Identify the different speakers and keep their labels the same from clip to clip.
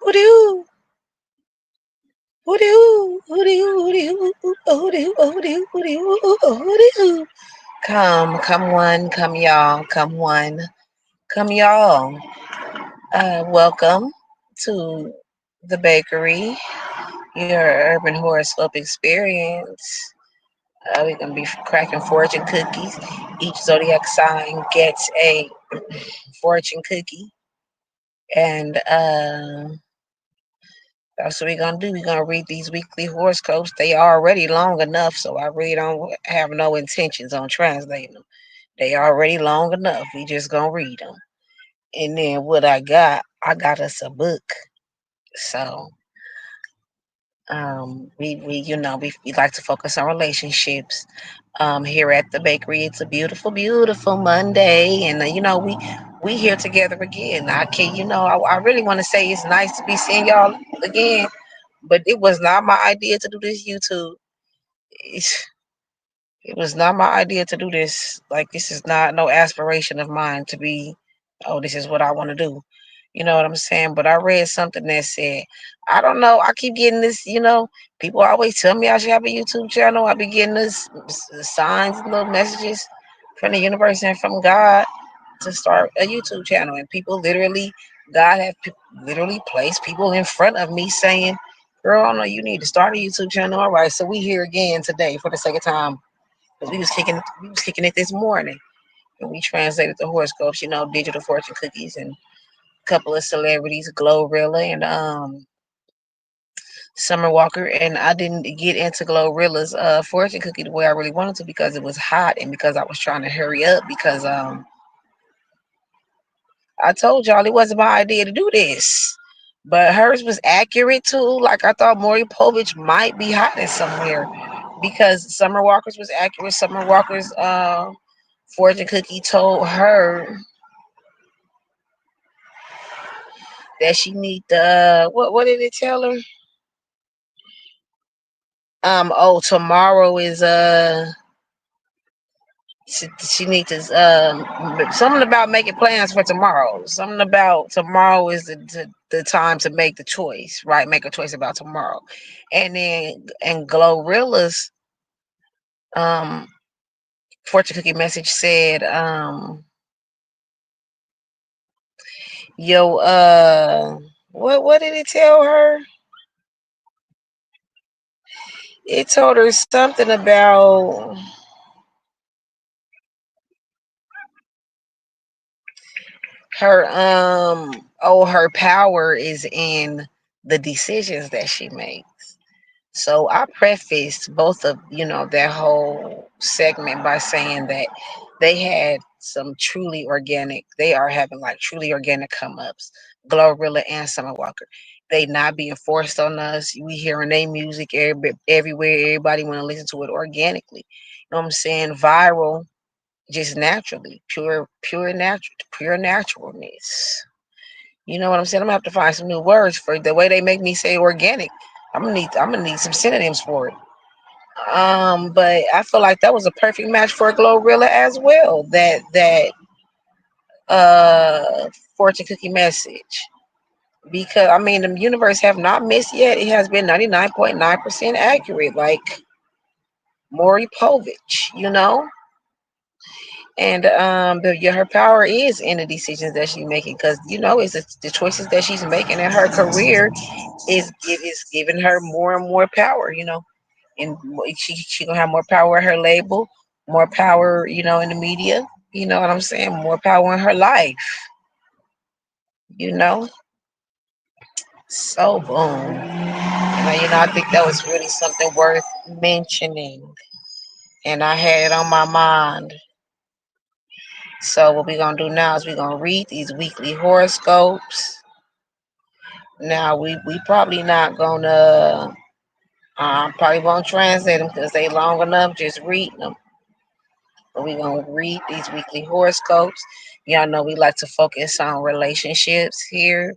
Speaker 1: Hooty-hoo, hooty-hoo, hooty-hoo, hooty-hoo, hooty-hoo, hooty-hoo, hooty-hoo, hooty-hoo. Come one, come y'all, come one, come y'all. Welcome to the bakery, your urban horoscope experience. We're gonna be cracking fortune cookies. Each zodiac sign gets a fortune cookie, and that's what we're gonna do. We're gonna read these weekly horoscopes. They are already long enough, so I really don't have no intentions on translating them. They already long enough. We just gonna read them. And then what I got us a book. So we like to focus on relationships. Here at the bakery, it's a beautiful, beautiful Monday, and we here together again. I can I really want to say it's nice to be seeing y'all again, but it was not my idea to do this YouTube. It's, it was not my idea to do this. Like, this is not no aspiration of mine to be, oh, this is what I want to do. You know what I'm saying? But I read something that said, I don't know. I keep getting this. People always tell me I should have a YouTube channel. I be getting this signs and little messages from the universe and from God to start a YouTube channel. And people literally, God have literally placed people in front of me saying, girl, I know you need to start a YouTube channel. All right. So we here again today for the second time because we was kicking it this morning, and we translated the horoscopes, digital fortune cookies, and a couple of celebrities, Glorilla and Summer Walker. And I didn't get into Glorilla's fortune cookie the way I really wanted to because it was hot and because I was trying to hurry up because I told y'all it wasn't my idea to do this. But hers was accurate too. Like, I thought Maury Povich might be hiding somewhere because Summer Walker's was accurate. Summer Walker's fortune cookie told her that she need the what did it tell her? Tomorrow is she needs to something about making plans for tomorrow. Something about tomorrow is the time to make the choice, right? Make a choice about tomorrow. And then and Glorilla's um fortune cookie message said, yo, what did it tell her? It told her something about her power is in the decisions that she makes. So I prefaced both of that whole segment by saying that they had some truly organic. They are having like truly organic come ups. Glorilla and Summer Walker. They not being forced on us. We hearing their music everywhere. Everybody want to listen to it organically. You know what I'm saying? Viral, just naturally, pure naturalness. You know what I'm saying? I'm gonna have to find some new words for the way they make me say organic. I'm gonna need some synonyms for it. But I feel like that was a perfect match for Glorilla as well. That uh fortune cookie message. Because I mean the universe have not missed yet. It has been 99.9% accurate, like Maury Povich. And her power is in the decisions that she's making because it's the choices that she's making in her career is giving her more and more power. And she gonna have more power in her label, more power, in the media. You know what I'm saying? More power in her life. You know. So boom. I think that was really something worth mentioning, and I had it on my mind. So what we're gonna do now is we're gonna read these weekly horoscopes. Now we probably not gonna probably won't translate them because they long enough just reading them. But we're gonna read these weekly horoscopes. Y'all know we like to focus on relationships here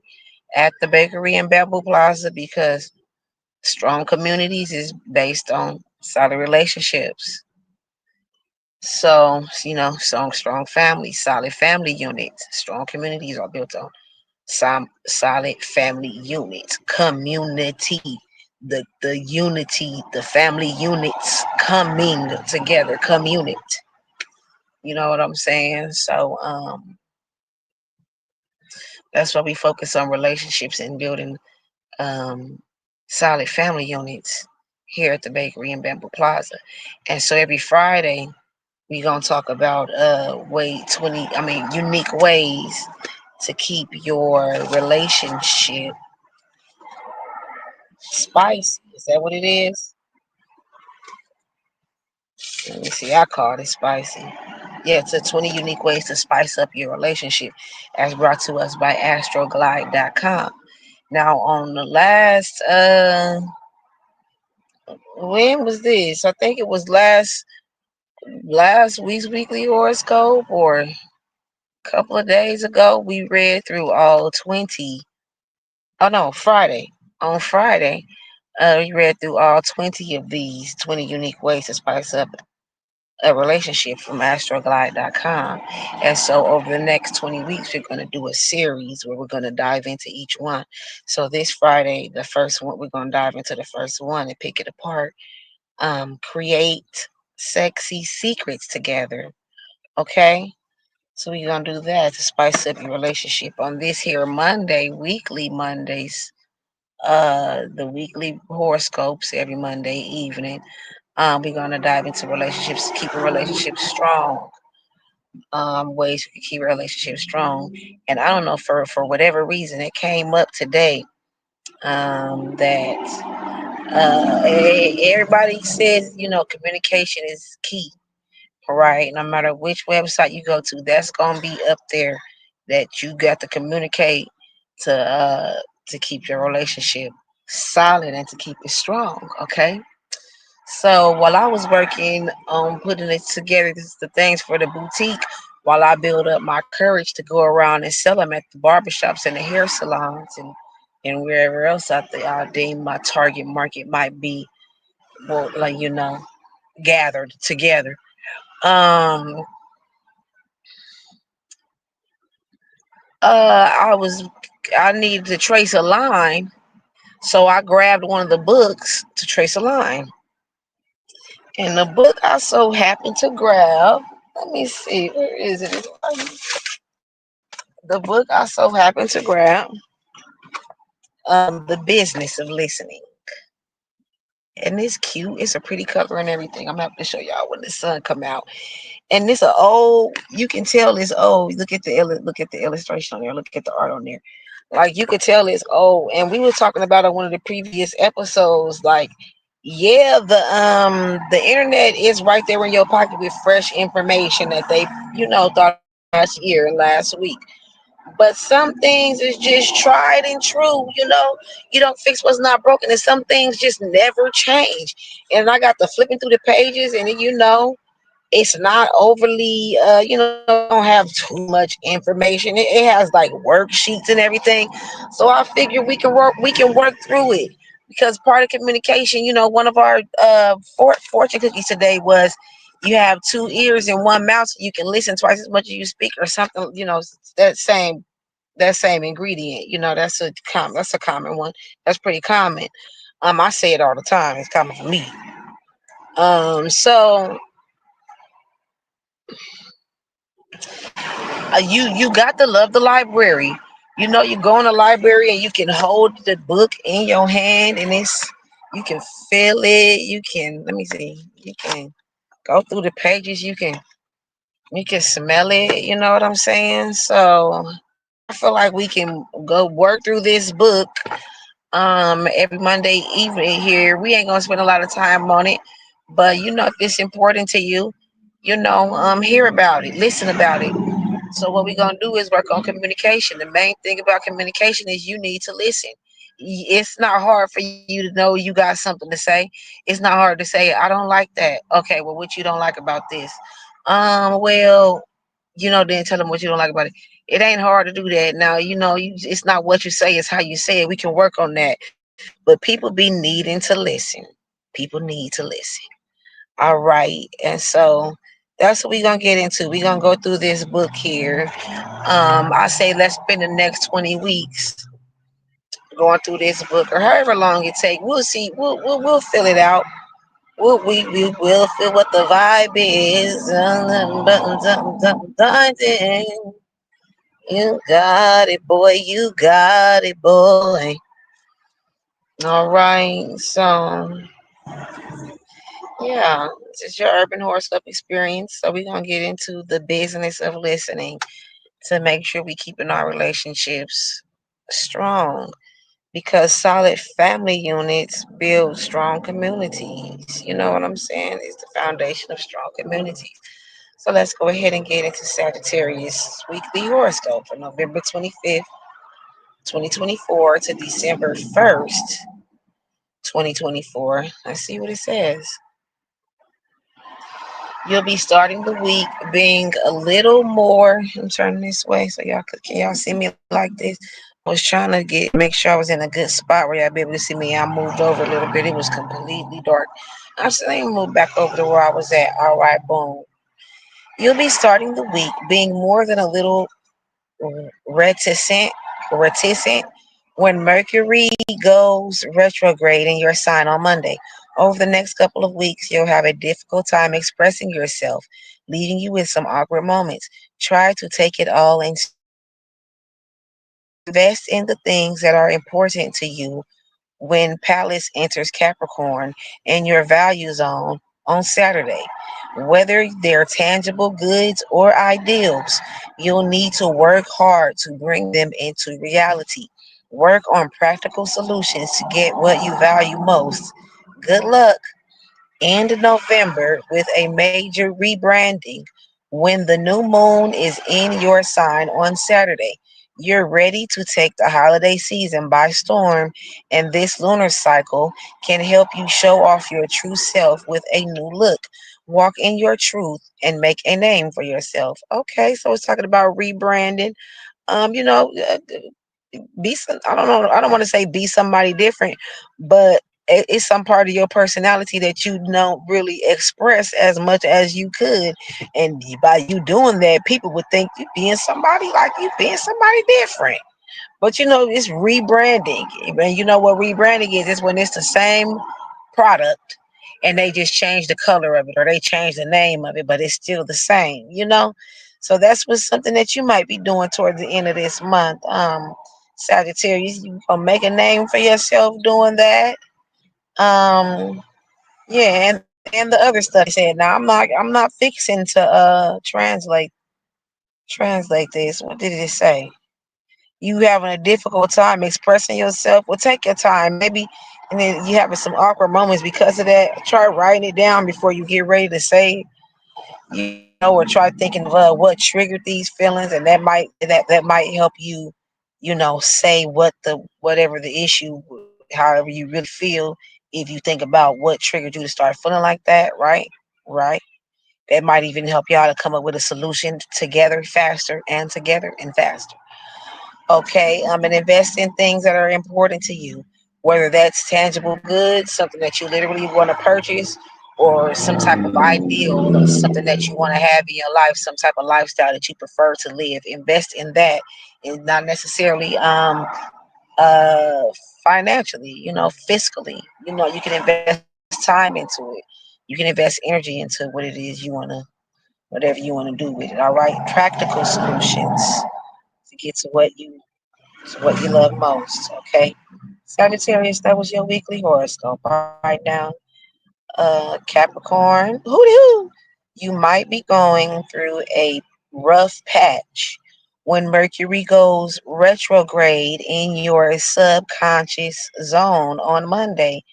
Speaker 1: at the bakery in Bamboo Plaza because strong communities is based on solid relationships. So strong families, solid family units, strong communities are built on some solid family units, community, the unity, the family units coming together, community. You know what I'm saying? So that's why we focus on relationships and building um, solid family units here at the bakery in Bamboo Plaza. And so every Friday we're gonna talk about unique ways to keep your relationship spicy. Is that what it is? Let me see. I call it spicy. Yeah, it's a 20 unique ways to spice up your relationship, as brought to us by astroglide.com. Now, on the when was this? I think it was last week's weekly horoscope, or a couple of days ago. We read through all 20. Oh no, Friday. On Friday, we read through all 20 of these 20 unique ways to spice up a relationship from astroglide.com. And so over the next 20 weeks, we're going to do a series where we're going to dive into each one. So this Friday, the first one, we're going to dive into the first one and pick it apart. Create sexy secrets together. Okay. So we're going to do that to spice up your relationship on this here Monday, weekly Mondays, the weekly horoscopes every Monday evening. We're going to dive into relationships, keeping relationships strong, ways we can keep relationships strong. And I don't know, for whatever reason, it came up today that everybody says, communication is key, right? No matter which website you go to, that's going to be up there that you got to communicate to keep your relationship solid and to keep it strong, okay? So while I was working on putting it together, this is the things for the boutique, while I build up my courage to go around and sell them at the barbershops and the hair salons and wherever else I deem my target market might be, well, gathered together. Um, I was I needed to trace a line, so I grabbed one of the books to trace a line. And the book I so happened to grab, let me see, where is it? The book I so happened to grab, The Business of Listening. And it's cute. It's a pretty cover and everything. I'm gonna have to show y'all when the sun come out. And this a old, you can tell it's old. Look at the illustration on there. Look at the art on there. Like you could tell it's old. And we were talking about on one of the previous episodes, like, yeah, the internet is right there in your pocket with fresh information that they, thought last year and last week. But some things is just tried and true. You don't fix what's not broken, and some things just never change. And I got to flipping through the pages, and it's not overly, don't have too much information. It has like worksheets and everything. So I figure we can work through it, because part of communication, one of our fortune cookies today was you have two ears and one mouth, so you can listen twice as much as you speak, or something. That same ingredient. That's a common one. That's pretty common. I say it all the time. It's common for me. So you got to love the library. You go in the library and you can hold the book in your hand, and you can feel it. You can, let me see. You can go through the pages. You can smell it. You know what I'm saying? So I feel like we can go work through this book every Monday evening here. We ain't gonna spend a lot of time on it, but if it's important to you, hear about it, listen about it. So what we're gonna do is work on communication. The main thing about communication is you need to listen. It's not hard for you to know you got something to say. It's not hard to say, I don't like that. Okay, well, what you don't like about this? Well, then tell them what you don't like about it. It ain't hard to do that. Now, it's not what you say, it's how you say it. We can work on that. But people be needing to listen. People need to listen. All right. And so That's what we're gonna get into. We're gonna go through this book here. I say let's spend the next 20 weeks going through this book, or however long it take. We'll see. We'll fill it out. We will feel what the vibe is. You got it, boy. You got it, boy. All right. So yeah, this is your urban horoscope experience. So we're gonna get into the business of listening to make sure we keeping our relationships strong, because solid family units build strong communities. You know what I'm saying? It's the foundation of strong communities. So let's go ahead and get into Sagittarius weekly horoscope for November 25th, 2024 to December 1st, 2024. Let's see what it says. You'll be starting the week being a little more. I'm turning this way so can y'all see me like this? I was trying to make sure I was in a good spot where y'all be able to see me. I moved over a little bit. It was completely dark. I still even moved back over to where I was at. All right, boom. You'll be starting the week being more than a little reticent, reticent when Mercury goes retrograde in your sign on Monday. Over the next couple of weeks, you'll have a difficult time expressing yourself, leaving you with some awkward moments. Try to take it all in invest in the things that are important to you when Palace enters Capricorn in your value zone on Saturday. Whether they're tangible goods or ideals, you'll need to work hard to bring them into reality. Work on practical solutions to get what you value most. Good luck. End November with a major rebranding when the new moon is in your sign on Saturday. You're ready to take the holiday season by storm, and this lunar cycle can help you show off your true self with a new look. Walk in your truth and make a name for yourself. Okay, so it's talking about rebranding. You know, be some, I don't know, I don't want to say be somebody different, but it's some part of your personality that you don't really express as much as you could, and by you doing that, people would think you being somebody, like you being somebody different. But you know, it's rebranding. And you know what rebranding is? It's when it's the same product and they just change the color of it or they change the name of it, but it's still the same, you know? So that's what's something that you might be doing toward the end of this month. Sagittarius, you gonna make a name for yourself doing that. Um, yeah, and the other stuff he said. Now I'm not fixing to translate this. What did it say? You having a difficult time expressing yourself? Well, take your time, maybe, and then you having some awkward moments because of that. Try writing it down before you get ready to say, you know, or try thinking of what triggered these feelings, and that might help you, you know, say whatever the issue, however you really feel. If you think about what triggered you to start feeling like that, right? Right. That might even help y'all to come up with a solution together faster and together and faster. Okay, and invest in things that are important to you, whether that's tangible goods, something that you literally want to purchase, or some type of ideal, or something that you want to have in your life, some type of lifestyle that you prefer to live. Invest in that, and not necessarily uh financially, you know, fiscally. You know, you can invest time into it. You can invest energy into what it is you want to, whatever you want to do with it. All right, practical solutions to get to what you love most. Okay, Sagittarius, that was your weekly horoscope. All right, now, Capricorn, hoo, you might be going through a rough patch when Mercury goes retrograde in your subconscious zone on Monday,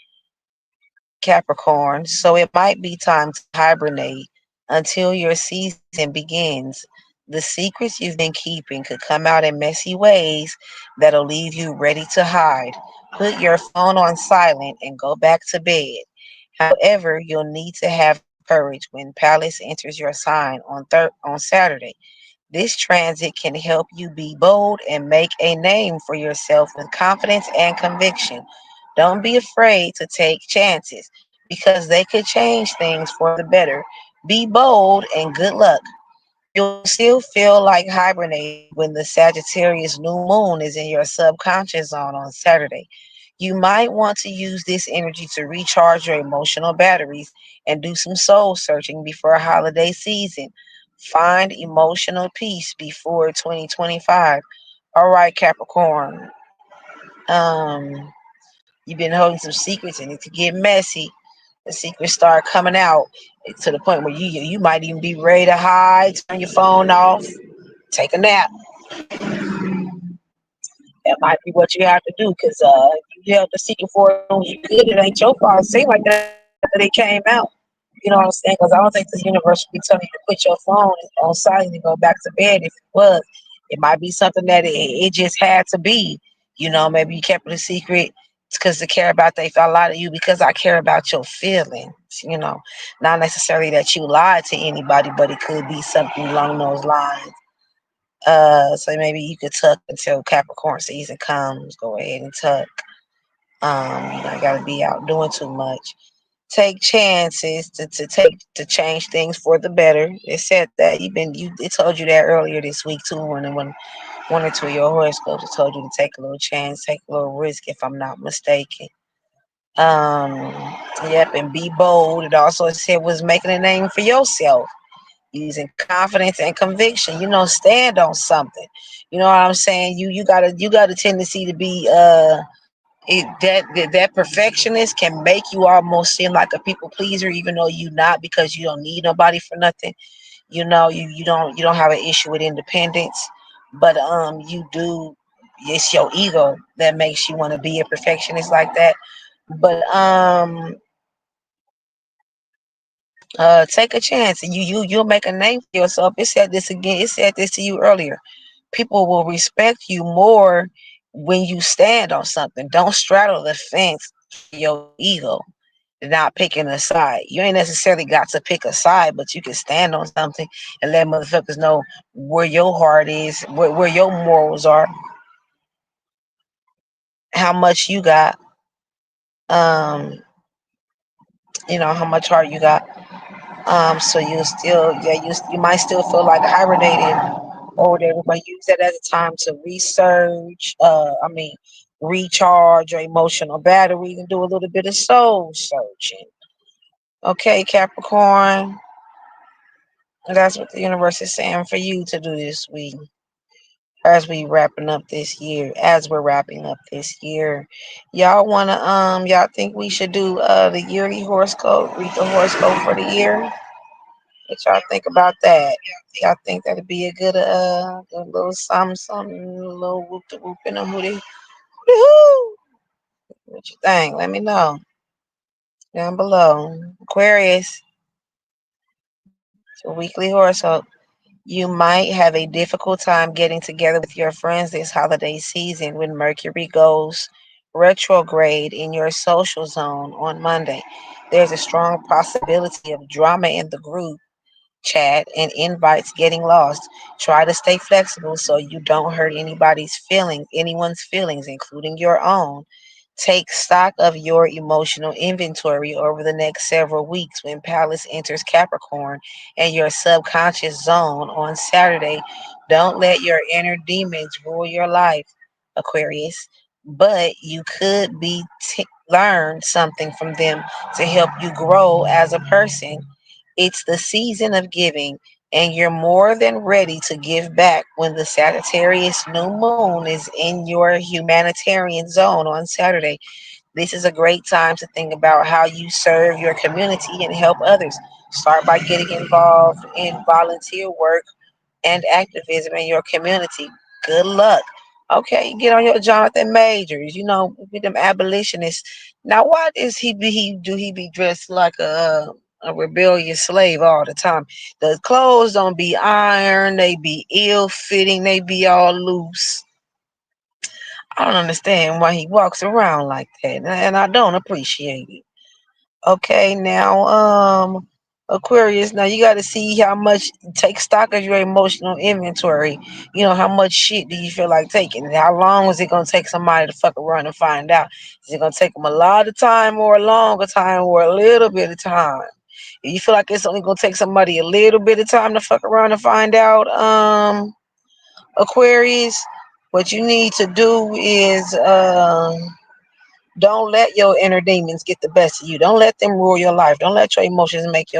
Speaker 1: Capricorn. So it might be time to hibernate until your season begins. The secrets you've been keeping could come out in messy ways that'll leave you ready to hide. Put your phone on silent and go back to bed. However, you'll need to have courage when Palace enters your sign on Saturday. This transit can help you be bold and make a name for yourself with confidence and conviction. Don't be afraid to take chances because they could change things for the better. Be bold and good luck. You'll still feel like hibernating when the Sagittarius new moon is in your subconscious zone on Saturday. You might want to use this energy to recharge your emotional batteries and do some soul searching before holiday season. Find emotional peace before 2025. All right, Capricorn. Um, you've been holding some secrets and it could get messy. The secrets start coming out to the point where you might even be ready to hide, turn your phone off, take a nap. That might be what you have to do because you held the secret for as long as you could. It ain't your fault. It seemed like that after they came out. You know what I'm saying? Because I don't think the universe would be telling you to put your phone on silent and go back to bed. If it was, it might be something that it just had to be. You know, maybe you kept it a secret because they care about they felt a lot of you because I care about your feelings. You know, not necessarily that you lied to anybody, but it could be something along those lines. So maybe you could tuck until Capricorn season comes. Go ahead and tuck. You don't gotta be out doing too much. Take chances to change things for the better. It said that it told you that earlier this week too when one or two of your horoscopes it told you to take a little chance, take a little risk if I'm not mistaken. Um yep, and be bold. It also said was making a name for yourself using confidence and conviction. You know, stand on something. You know what I'm saying? You got a tendency to be that perfectionist can make you almost seem like a people pleaser, even though you not because you don't need nobody for nothing. You know, you don't have an issue with independence, but you do. It's your ego that makes you want to be a perfectionist like that. But take a chance and you'll make a name for yourself. It said this again. It said this to you earlier. People will respect you more when you stand on something. Don't straddle the fence for your ego. Not picking a side. You ain't necessarily got to pick a side, but you can stand on something and let motherfuckers know where your heart is, where your morals are, how much you got, um, how much heart you got. So you still, yeah, you might still feel like hibernating or whatever, but use that as a time to research. Recharge your emotional batteries and do a little bit of soul searching. Okay, Capricorn, that's what the universe is saying for you to do this week as we're wrapping up this year. Y'all think we should do the yearly horoscope, read the horoscope for the year? What y'all think about that? Y'all think that'd be a good little something, a little whoop de whoop in a hootie? Woohoo! What you think? Let me know down below. Aquarius, it's your weekly horoscope. You might have a difficult time getting together with your friends this holiday season when Mercury goes retrograde in your social zone on Monday. There's a strong possibility of drama in the group chat and invites getting lost. Try to stay flexible so you don't hurt anyone's feelings, including your own. Take stock of your emotional inventory over the next several weeks when Pallas enters Capricorn and your subconscious zone on Saturday. Don't let your inner demons rule your life, Aquarius. But you could learn something from them to help you grow as a person. It's the season of giving, and you're more than ready to give back when the Sagittarius new moon is in your humanitarian zone on Saturday. This is a great time to think about how you serve your community and help others. Start by getting involved in volunteer work and activism in your community. Good luck. Okay, get on your Jonathan Majors. You know, with them abolitionists. Now, why does he be dressed like a rebellious slave all the time? The clothes don't be ironed. They be ill fitting. They be all loose. I don't understand why he walks around like that, and I don't appreciate it. Okay, now, Aquarius, now you got to see how much, take stock of your emotional inventory. You know, how much shit do you feel like taking? How long is it going to take somebody to fuck around and find out? Is it going to take them a lot of time or a longer time or a little bit of time? You feel like it's only gonna take somebody a little bit of time to fuck around and find out, Aquarius. What you need to do is don't let your inner demons get the best of you. Don't let them rule your life. Don't let your emotions make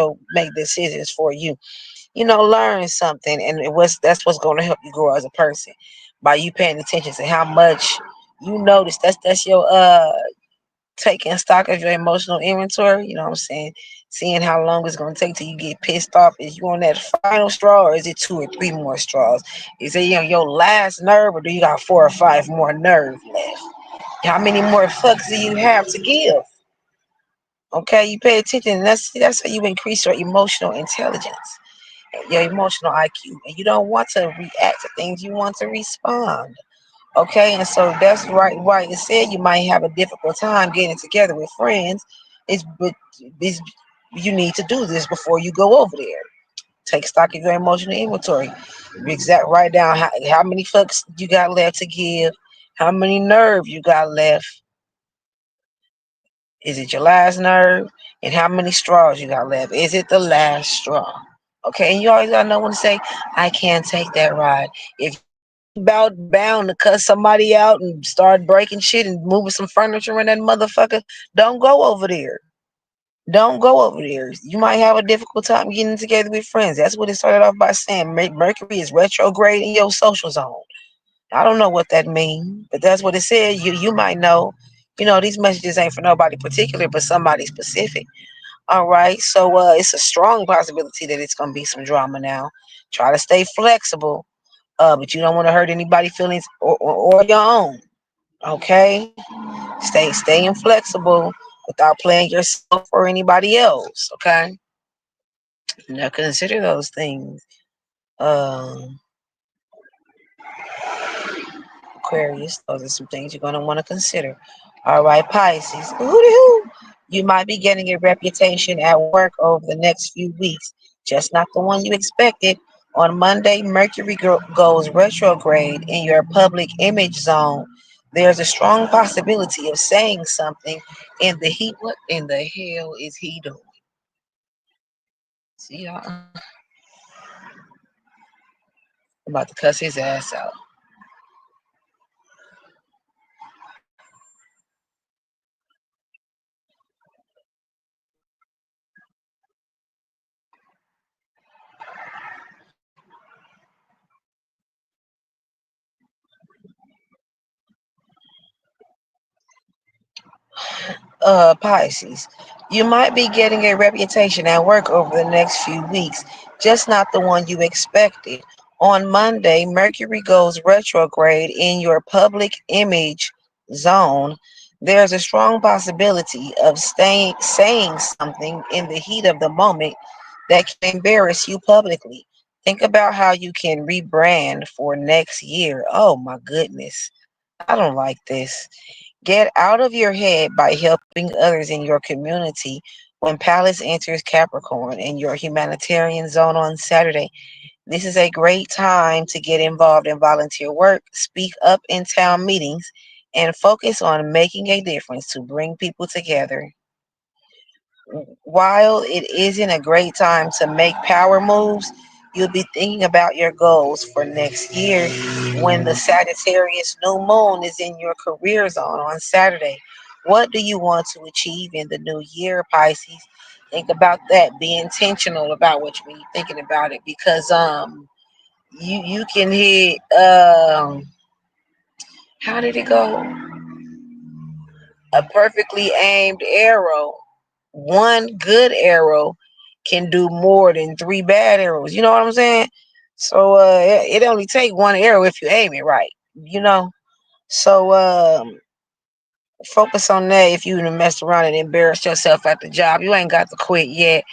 Speaker 1: decisions for you. Learn something, and that's what's going to help you grow as a person by you paying attention to how much you notice. That's your taking stock of your emotional inventory. You know what I'm saying? Seeing how long it's going to take till you get pissed off. Is you on that final straw, or is it two or three more straws? Is it your last nerve, or do you got four or five more nerve left? How many more fucks do you have to give? Okay, you pay attention. And that's how you increase your emotional intelligence, your emotional IQ, and you don't want to react to things. You want to respond. Okay, and so that's right. Why it said you might have a difficult time getting together with friends. But you need to do this before you go over there. Take stock of your emotional inventory. Write down how many fucks you got left to give, how many nerve you got left. Is it your last nerve? And how many straws you got left? Is it the last straw? Okay, and you always gotta know when to say, I can't take that ride. If you bound to cuss somebody out and start breaking shit and moving some furniture in that motherfucker, don't go over there. Don't go over there. You might have a difficult time getting together with friends. That's what it started off by saying. Mercury is retrograde in your social zone. I don't know what that means, but that's what it said. You might know. These messages ain't for nobody particular, but somebody specific. All right, so it's a strong possibility that it's gonna be some drama now. Try to stay flexible, but you don't want to hurt anybody's feelings or your own. Okay, stay inflexible without playing yourself or anybody else. Okay, now consider those things. Um, Aquarius, those are some things you're going to want to consider. All right, Pisces. Hoo-dee-hoo. You might be getting a reputation at work over the next few weeks, just not the one you expected. On Monday, Mercury goes retrograde in your public image zone. There's a strong possibility of saying something in the heat. What in the hell is he doing? See, I'm about to cuss his ass out. Pisces. You might be getting a reputation at work over the next few weeks, just not the one you expected. On Monday, Mercury goes retrograde in your public image zone. There's a strong possibility of saying something in the heat of the moment that can embarrass you publicly. Think about how you can rebrand for next year. Oh my goodness. I don't like this. Get out of your head by helping others in your community. When Palace enters Capricorn in your humanitarian zone on Saturday, this is a great time to get involved in volunteer work, speak up in town meetings, and focus on making a difference to bring people together. While it isn't a great time to make power moves, you'll be thinking about your goals for next year when the Sagittarius new moon is in your career zone on Saturday. What do you want to achieve in the new year, Pisces? Think about that. Be intentional about what you're thinking about it, because you can hit how did it go? A perfectly aimed arrow, one good arrow can do more than three bad arrows. You know what I'm saying? So it only take one arrow if you aim it right. You know. So focus on that. If you mess around and embarrass yourself at the job, you ain't got to quit yet.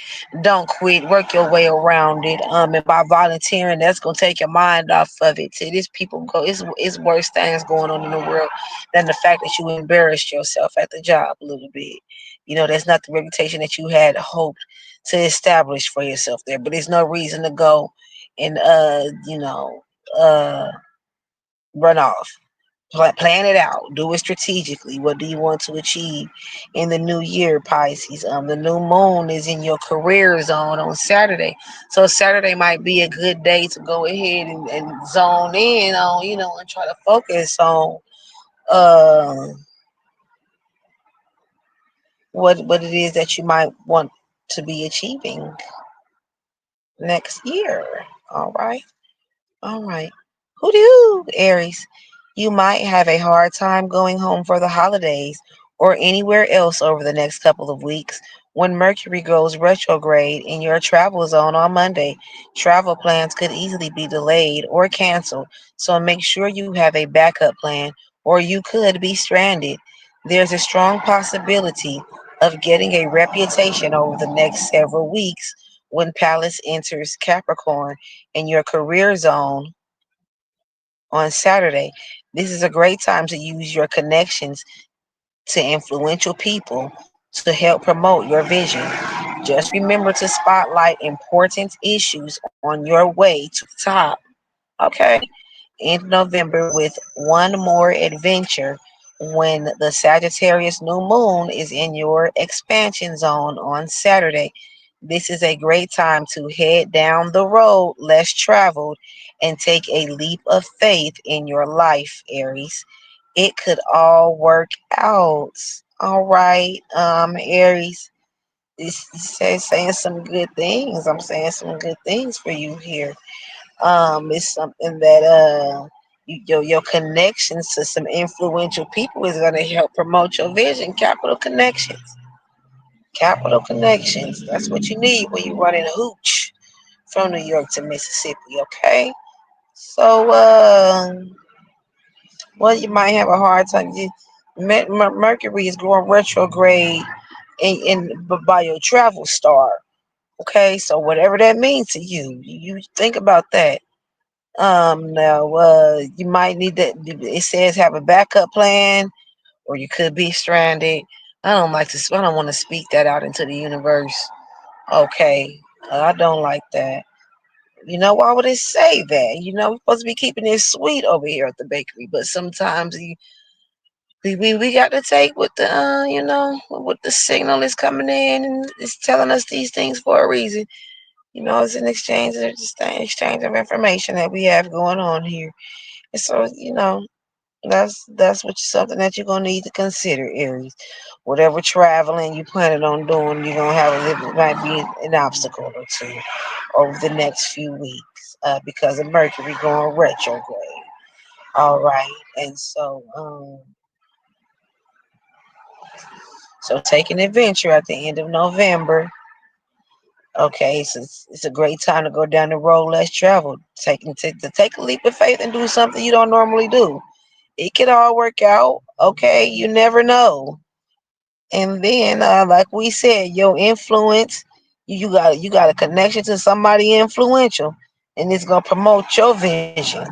Speaker 1: Don't quit. Work your way around it. And by volunteering, that's gonna take your mind off of it. See, this people go. It's worse things going on in the world than the fact that you embarrassed yourself at the job a little bit. That's not the reputation that you had hoped to establish for yourself there. But there's no reason to go and uh run off. Plan it out. Do it strategically. What do you want to achieve in the new year, Pisces? The new moon is in your career zone on Saturday, so Saturday might be a good day to go ahead and zone in on, and try to focus on uh, what it is that you might want to be achieving next year. All right. All right. Who do, Aries? You might have a hard time going home for the holidays or anywhere else over the next couple of weeks when Mercury goes retrograde in your travel zone on Monday. Travel plans could easily be delayed or canceled, so make sure you have a backup plan or you could be stranded. There's a strong possibility of getting a reputation over the next several weeks when Pallas enters Capricorn in your career zone on Saturday. This is a great time to use your connections to influential people to help promote your vision. Just remember to spotlight important issues on your way to the top. Okay. In November with one more adventure when the Sagittarius new moon is in your expansion zone on Saturday. This is a great time to head down the road less traveled and take a leap of faith in your life, Aries. It could all work out. All right, Aries. This says saying some good things. I'm saying some good things for you here. It's something that your connections to some influential people is going to help promote your vision. Capital connections. Capital connections. That's what you need when you're running a hooch from New York to Mississippi. Okay. So, well, you might have a hard time. Mercury is going retrograde by your travel star. Okay, so whatever that means to you, you think about that. Now, you might need that. It says have a backup plan, or you could be stranded. I don't like to. I don't want to speak that out into the universe. Okay, I don't like that. Why would it say that? We're supposed to be keeping it sweet over here at the bakery, but sometimes we got to take what the what the signal is coming in and it's telling us these things for a reason. It's an exchange, just an exchange of information that we have going on here. And so, that's what something that you're gonna need to consider, Aries. Whatever traveling you planning on doing, you're gonna have it might be an obstacle or two over the next few weeks because of Mercury going retrograde. All right, and so take an adventure at the end of November. Okay, so it's a great time to go down the road less traveled. To take a leap of faith and do something you don't normally do. It could all work out. Okay, you never know. And then, like we said, your influence, you got a connection to somebody influential, and it's gonna promote your vision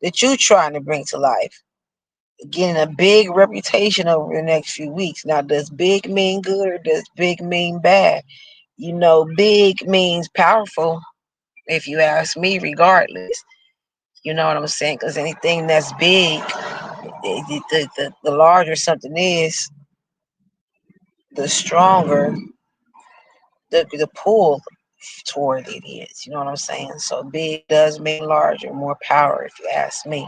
Speaker 1: that you're trying to bring to life. Getting a big reputation over the next few weeks. Now, does big mean good or does big mean bad? Big means powerful, if you ask me, regardless. You know what I'm saying? Because anything that's big, the larger something is, the stronger the pull toward it is. You know what I'm saying? So big does mean larger, more power, if you ask me.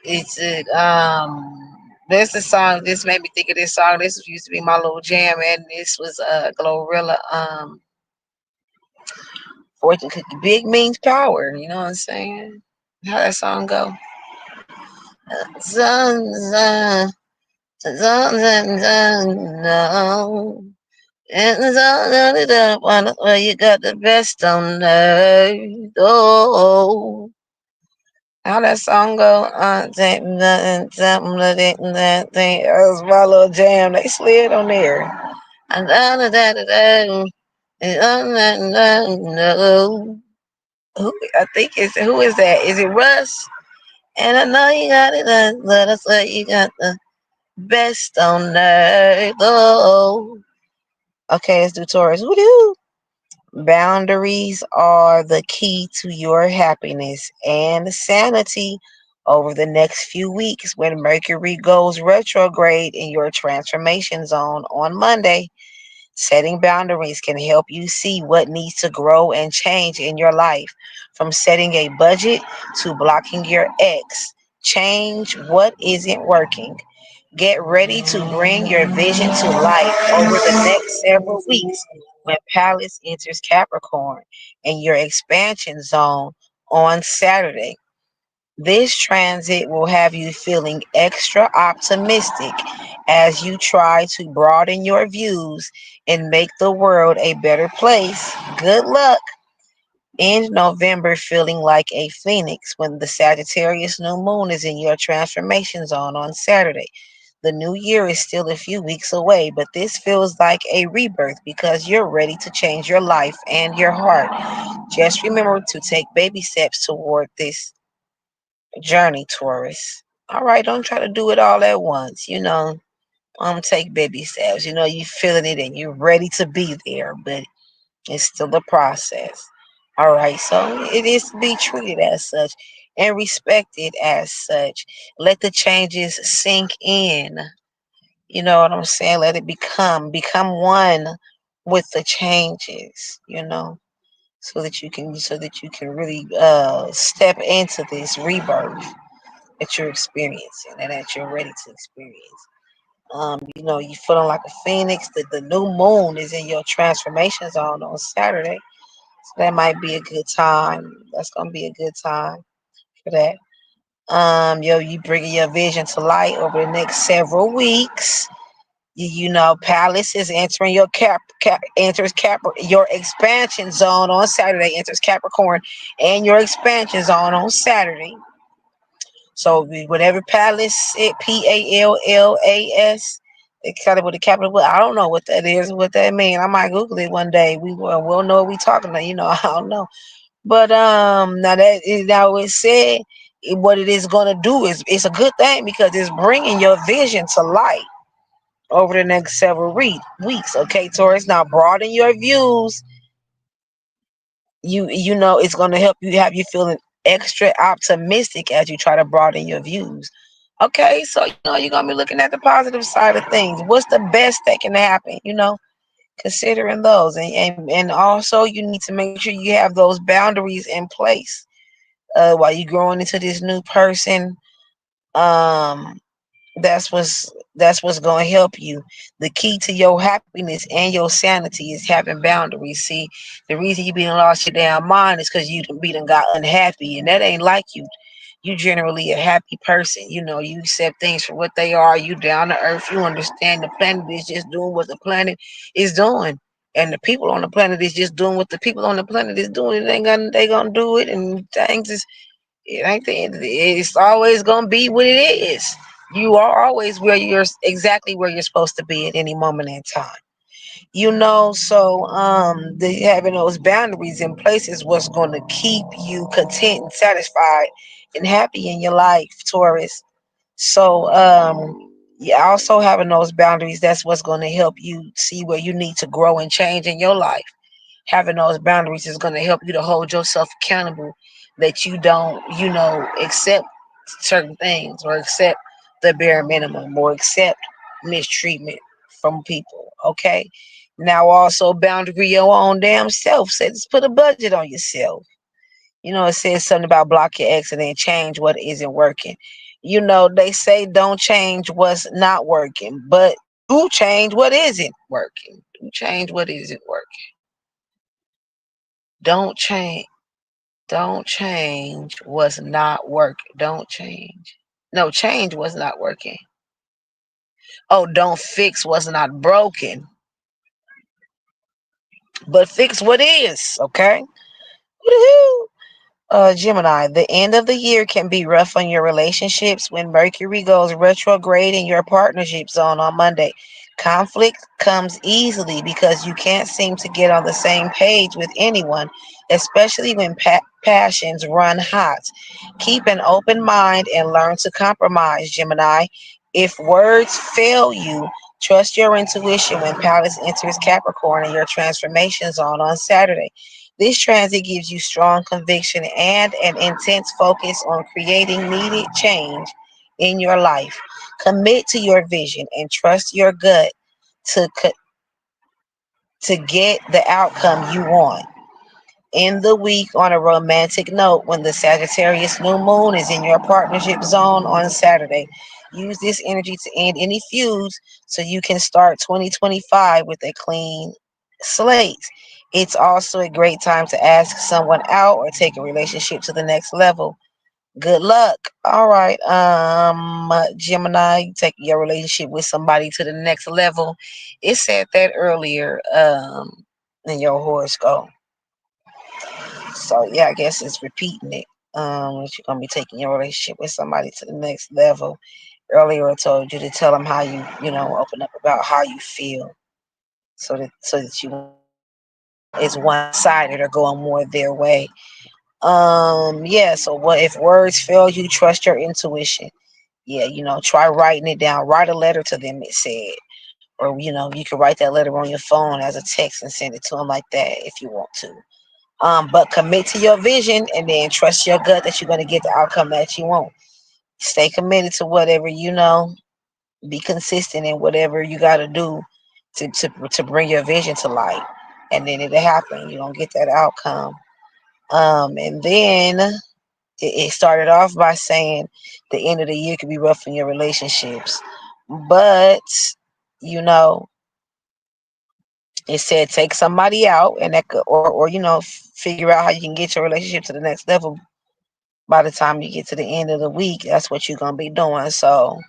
Speaker 1: It's This the song. This made me think of this song. This used to be my little jam, and this was Glorilla. Fortune cookie. Big means power. You know what I'm saying? How that song go? Zun, zun, zun, zun, zun, no. And it's all it up on where you got the best on earth. Oh, how that song go? That was my little jam. They slid on there. And no. I think it's who is that? Is it Russ? And I know you got it. Let us say you got the best on earth. Oh, okay. Let's do Taurus. Woo. Boundaries are the key to your happiness and sanity over the next few weeks when Mercury goes retrograde in your transformation zone on Monday. Setting boundaries can help you see what needs to grow and change in your life, from setting a budget to blocking your ex. Change what isn't working. Get ready to bring your vision to life over the next several weeks when Pallas enters Capricorn in your expansion zone on Saturday. This transit will have you feeling extra optimistic as you try to broaden your views and make the world a better place. Good luck. End November feeling like a phoenix when the Sagittarius new moon is in your transformation zone on Saturday. The new year is still a few weeks away, but this feels like a rebirth because you're ready to change your life and your heart. Just remember to take baby steps toward this journey, Taurus. All right, don't try to do it all at once. Take baby steps. You feeling it and you're ready to be there, but it's still a process. All right, so it is to be treated as such and respected as such. Let the changes sink in. You know what I'm saying? Let it become one with the changes. So that you can really step into this rebirth that you're experiencing and that you're ready to experience. You feeling like a phoenix. The new moon is in your transformation zone on Saturday. So that might be a good time. That's gonna be a good time for that. You bringing your vision to light over the next several weeks. Palace is entering your your expansion zone on Saturday. Enters Capricorn and your expansion zone on Saturday. So whatever palace, Pallas, it kind of with a capital. I don't know what that is, what that means. I might Google it one day. We'll know what we talking about. I don't know. But now it's said what it is going to do is it's a good thing because it's bringing your vision to light over the next several weeks. Okay, Taurus. Now broaden your views. It's going to help you have you feeling extra optimistic as you try to broaden your views. Okay, so you're gonna be looking at the positive side of things. What's the best that can happen? Considering those, and also you need to make sure you have those boundaries in place while you're growing into this new person. Um, that's what's going to help you. The key to your happiness and your sanity is having boundaries. See, the reason you being lost your damn mind is because you done got unhappy, and that ain't like you. You generally a happy person. You accept things for what they are. You down to earth. You understand the planet is just doing what the planet is doing. And the people on the planet is just doing what the people on the planet is doing. They gonna do it, and things is it ain't the end of it's always gonna be what it is. You are always where you're exactly where you're supposed to be at any moment in time. So having those boundaries in place is what's gonna keep you content and satisfied and happy in your life, Taurus. So yeah, also having those boundaries, that's what's gonna help you see where you need to grow and change in your life. Having those boundaries is going to help you to hold yourself accountable that you don't, accept certain things or accept the bare minimum or accept mistreatment from people. Okay. Now also boundary your own damn self. Says put a budget on yourself. It says something about block your ex and then change what isn't working. They say don't change what's not working, but do change what isn't working. Do change what isn't working. Don't change. Don't change what's not working. Don't change. No, change what's not working. Oh, don't fix what's not broken, but fix what is. Okay. Woohoo! Gemini, the end of the year can be rough on your relationships when Mercury goes retrograde in your partnership zone on Monday. Conflict comes easily because you can't seem to get on the same page with anyone, especially when passions run hot. Keep an open mind and learn to compromise, Gemini. If words fail you, trust your intuition when Pallas enters Capricorn in your transformation zone on Saturday. This transit gives you strong conviction and an intense focus on creating needed change in your life. Commit to your vision and trust your gut to to get the outcome you want. In the week, on a romantic note, when the Sagittarius new moon is in your partnership zone on Saturday, use this energy to end any feuds so you can start 2025 with a clean slate. It's also a great time to ask someone out or take a relationship to the next level. Good luck. All right, Gemini, you take your relationship with somebody to the next level. It said that earlier in your horoscope. So yeah, I guess it's repeating it. You're gonna be taking your relationship with somebody to the next level. Earlier, I told you to tell them how you open up about how you feel, so that you it's one sided or going more their way. Yeah. So what if words fail you? Trust your intuition. Yeah, try writing it down. Write a letter to them. It said, or you can write that letter on your phone as a text and send it to them like that if you want to. But commit to your vision and then trust your gut that you're going to get the outcome that you want. Stay committed to whatever you know. Be consistent in whatever you got to do to bring your vision to light. And then it'll happen. You're going to get that outcome. And then it started off by saying the end of the year could be rough in your relationships. But, you know, it said take somebody out and that could, or figure out how you can get your relationship to the next level by the time you get to the end of the week. That's what you're gonna be doing. So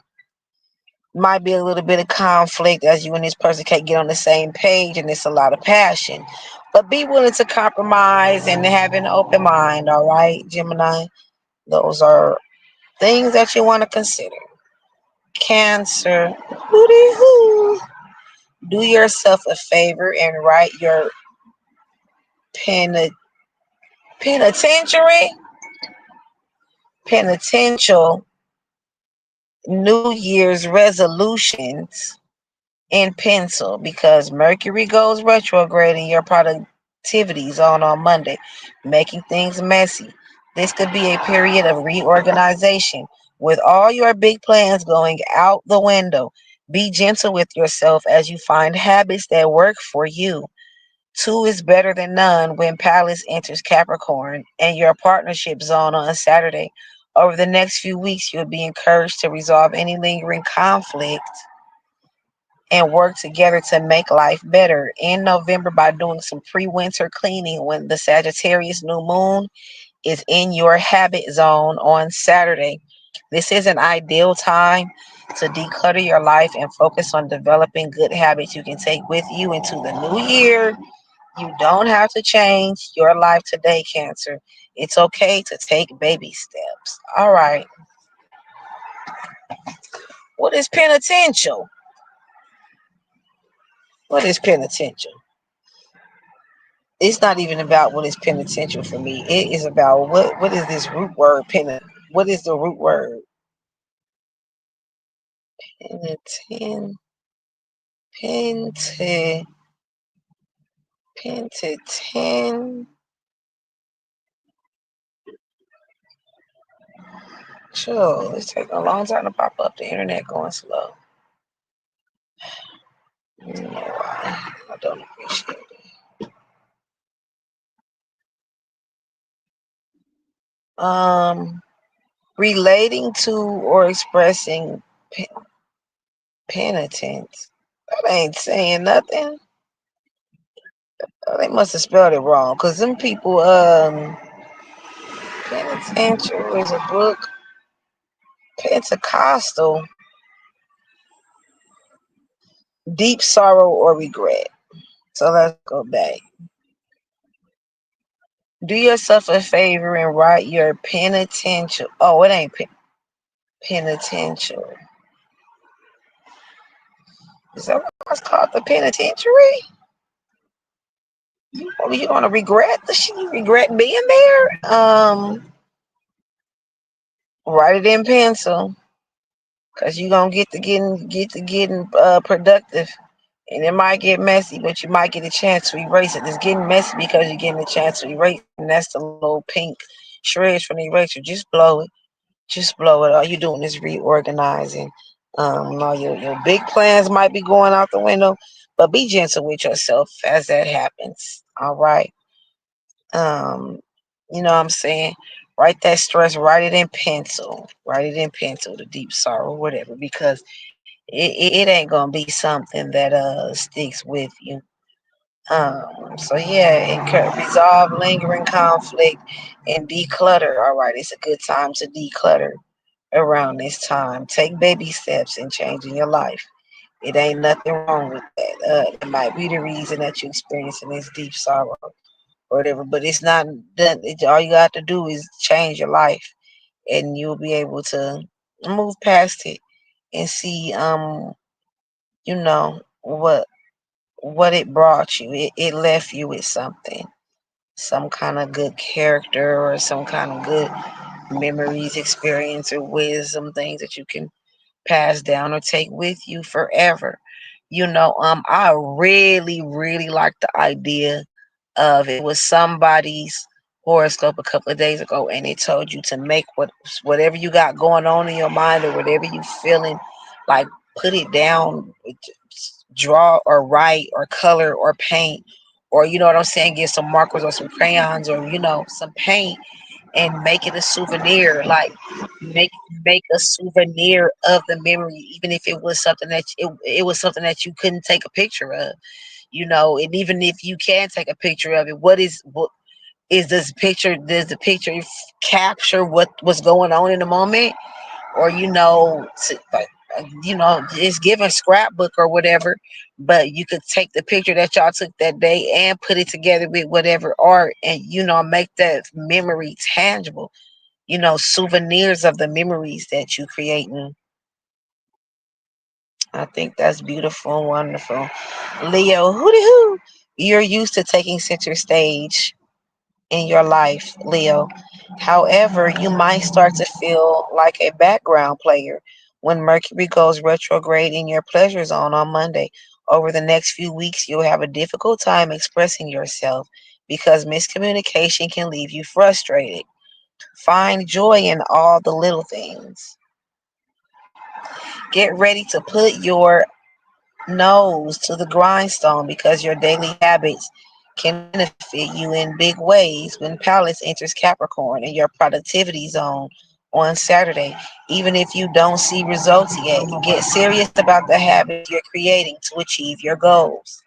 Speaker 1: might be a little bit of conflict as you and this person can't get on the same page and it's a lot of passion. But be willing to compromise and have an open mind, all right, Gemini? Those are things that you want to consider. Cancer. Hooty-hoo. Do yourself a favor and write your pen penitentiary penitential New Year's resolutions in pencil because Mercury goes retrograde in your productivity zone on Monday, making things messy. This could be a period of reorganization with all your big plans going out the window. Be gentle with yourself as you find habits that work for you. Two is better than none when Palace enters Capricorn and your partnership zone on Saturday. Over the next few weeks, you'll be encouraged to resolve any lingering conflict and work together to make life better. In November, by doing some pre winter cleaning when the Sagittarius new moon is in your habit zone on Saturday. This is an ideal time to declutter your life and focus on developing good habits you can take with you into the new year. You don't have to change your life today, Cancer. It's okay to take baby steps. All right. What is penitential? What is penitential? It's not even about what is penitential for me. It is about what is this root word what is the root word? Penitent penti penitent. Sure, it's taking a long time to pop up. The internet going slow. You know why? I don't appreciate it. Um, Relating to or expressing pe- penitence. That ain't saying nothing. Oh, they must have spelled it wrong. Cause them people, penitential is a book. Pentecostal, deep sorrow or regret. So let's go back. Do yourself a favor and write your penitential. Oh, it ain't penitential. Is that what's called the penitentiary? You gonna regret the shit? You regret being there? Write it in pencil, cause you gonna get to getting productive And it might get messy, but you might get a chance to erase it. It's getting messy because you're getting a chance to erase it, and that's the little pink shreds from the eraser. Just blow it. Just blow it. All you're doing is reorganizing. All your big plans might be going out the window, but be gentle with yourself as that happens. All right. Um, you know what I'm saying? Write that stress, write it in pencil. Write it in pencil, the deep sorrow, whatever, because it ain't gonna be something that sticks with you. So yeah, resolve lingering conflict and declutter. All right, it's a good time to declutter around this time. Take baby steps in changing your life. It ain't nothing wrong with that. It might be the reason that you're experiencing this deep sorrow or whatever, but it's not done. All you got to do is change your life, and you'll be able to move past it and see, you know, what it brought you. It left you with something, some kind of good character or some kind of good memories, experience, or wisdom, things that you can pass down or take with you forever. I really like the idea of it was somebody's horoscope a couple of days ago, and it told you to make whatever you got going on in your mind or whatever you feeling, like put it down, draw or write or color or paint, or you know what I'm saying, get some markers or some crayons or some paint and make it a souvenir. Like make make a souvenir of the memory, even if it was something it was something that you couldn't take a picture of. And even if you can take a picture of it, what is this picture? Does the picture capture what's going on in the moment, or like, it's given scrapbook or whatever, but you could take the picture that y'all took that day and put it together with whatever art, and make that memory tangible. Souvenirs of the memories that you creating. I think that's beautiful and wonderful. Leo, hooty hoo. You're used to taking center stage in your life, Leo. However, you might start to feel like a background player when Mercury goes retrograde in your pleasure zone on Monday. Over the next few weeks, you'll have a difficult time expressing yourself because miscommunication can leave you frustrated. Find joy in all the little things. Get ready to put your nose to the grindstone because your daily habits can benefit you in big ways when Palace enters Capricorn in your productivity zone on Saturday. Even if you don't see results yet, get serious about the habits you're creating to achieve your goals.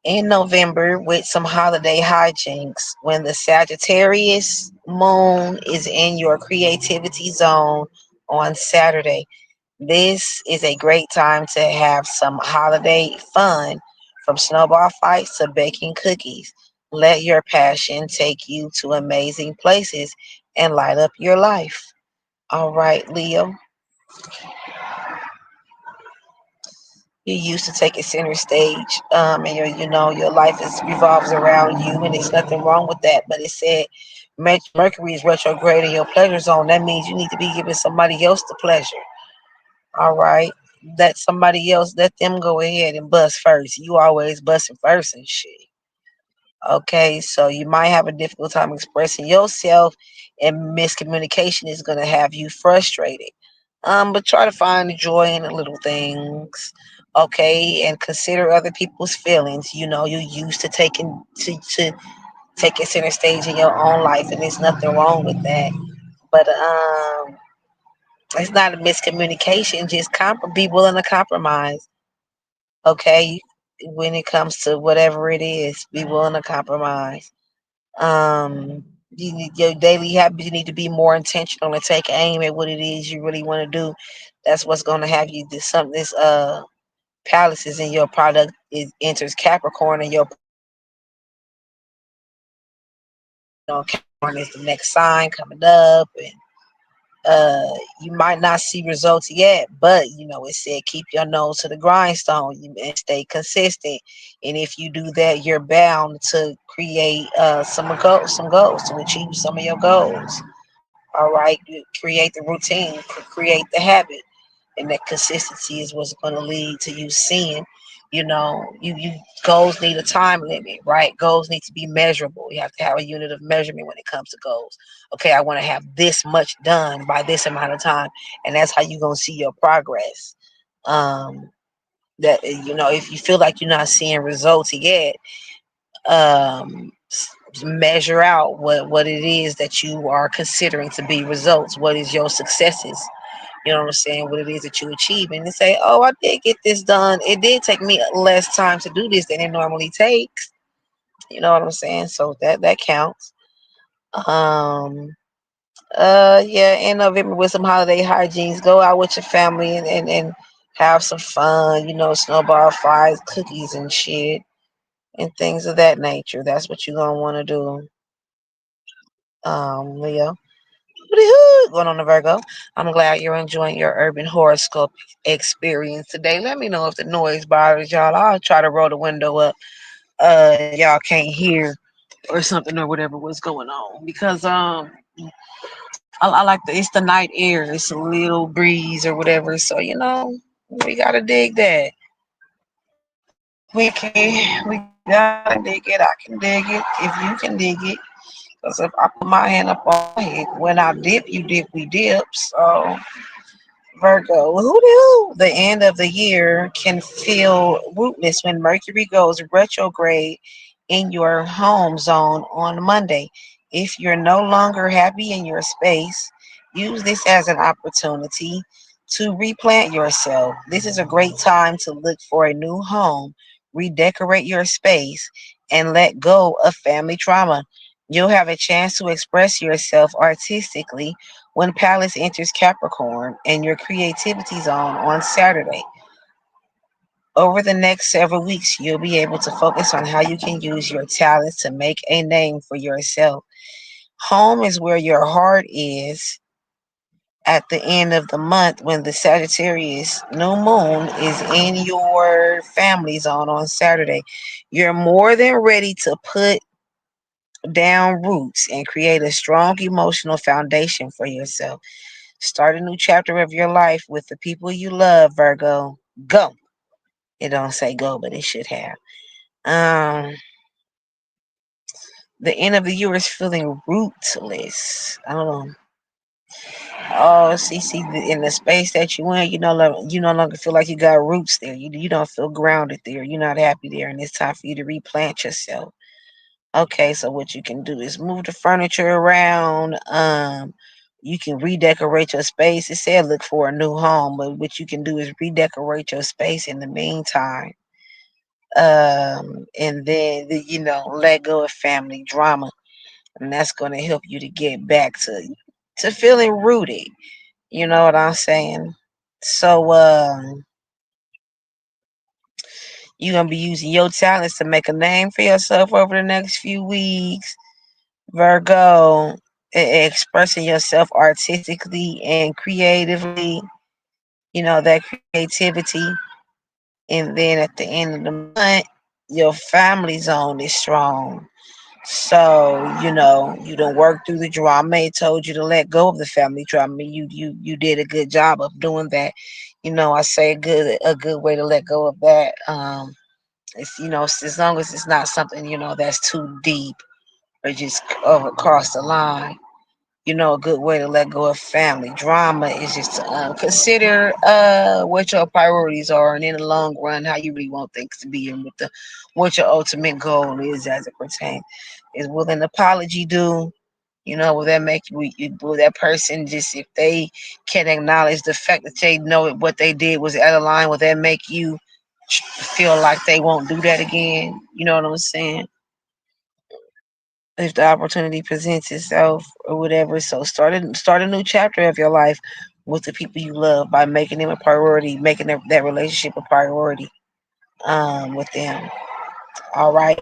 Speaker 1: In November, with some holiday hijinks, when the Sagittarius moon is in your creativity zone on Saturday, this is a great time to have some holiday fun, from snowball fights to baking cookies. Let your passion take you to amazing places and light up your life. All right, Leo, you used to take a center stage, and your life revolves around you, and there's nothing wrong with that. But it said Mercury is retrograde in your pleasure zone. That means you need to be giving somebody else the pleasure. All right. Let somebody else, let them go ahead and bust first. You always busting first and shit. Okay, so you might have a difficult time expressing yourself, and miscommunication is gonna have you frustrated. But try to find the joy in the little things. Okay, and consider other people's feelings. You're used to taking center stage in your own life, and there's nothing wrong with that. But it's not a miscommunication. Just be willing to compromise. Okay, when it comes to whatever it is, be willing to compromise. Your daily habits. You need to be more intentional and take aim at what it is you really want to do. That's what's going to have you do something. This Palace is in your product. It enters Capricorn, and your Capricorn is the next sign coming up, and you might not see results yet, but it said keep your nose to the grindstone and stay consistent. And if you do that, you're bound to create some goals, to achieve some of your goals. All right, you create the routine, create the habit, and that consistency is what's going to lead to you seeing You goals need a time limit, right? Goals need to be measurable. You have to have a unit of measurement when it comes to goals. Okay, I want to have this much done by this amount of time, and that's how you're gonna see your progress. Um, that if you feel like you're not seeing results yet, measure out what it is that you are considering to be results. What is your successes? You know what I'm saying? What it is that you achieve, and then say, "Oh, I did get this done. It did take me less time to do this than it normally takes." You know what I'm saying? So that counts. Um, yeah, in November with some holiday hygienes, go out with your family and have some fun. Snowball fights, cookies and shit, and things of that nature. That's what you're gonna want to do. Leo. Hoo going on the Virgo. I'm glad you're enjoying your urban horoscope experience today. Let me know if the noise bothers y'all. I'll try to roll the window up. Y'all can't hear or something or whatever was going on because I like it's the night air. It's a little breeze or whatever. So we gotta dig that. We gotta dig it. I can dig it if you can dig it. Because if I put my hand up on my head, when I dip, you dip, we dip. So Virgo, who knew the end of the year can feel rootless when Mercury goes retrograde in your home zone on Monday? If you're no longer happy in your space, use this as an opportunity to replant yourself. This is a great time to look for a new home, redecorate your space, and let go of family trauma. You'll have a chance to express yourself artistically when Palace enters Capricorn and your creativity zone on Saturday. Over the next several weeks, you'll be able to focus on how you can use your talents to make a name for yourself. Home is where your heart is at the end of the month when the Sagittarius new moon is in your family zone on Saturday. You're more than ready to put down roots and create a strong emotional foundation for yourself. Start a new chapter of your life with the people you love, Virgo. Go. It don't say go, but it should have. Um, the end of the year is feeling rootless. I don't know. Oh, see, in the space that you in, you no longer feel like you got roots there. You don't feel grounded there. You're not happy there, and it's time for you to replant yourself. Okay, so what you can do is move the furniture around. You can redecorate your space. It said look for a new home, but what you can do is redecorate your space in the meantime. And then let go of family drama, and that's going to help you to get back to feeling rooted. You know what I'm saying? So you're gonna be using your talents to make a name for yourself over the next few weeks. Virgo, expressing yourself artistically and creatively, that creativity. And then at the end of the month, your family zone is strong. So, you don't work through the drama. It told you to let go of the family drama. You did a good job of doing that. I say a good way to let go of that. It's as long as it's not something that's too deep or just over across the line. A good way to let go of family drama is just to consider what your priorities are, and in the long run, how you really want things to be, and what your ultimate goal is as it pertains. Is will an apology do? Will that make will that person just if they can acknowledge the fact that they know what they did was out of line? Will that make you feel like they won't do that again? You know what I'm saying? If the opportunity presents itself or whatever. So start a new chapter of your life with the people you love by making them a priority, making that relationship a priority with them. All right.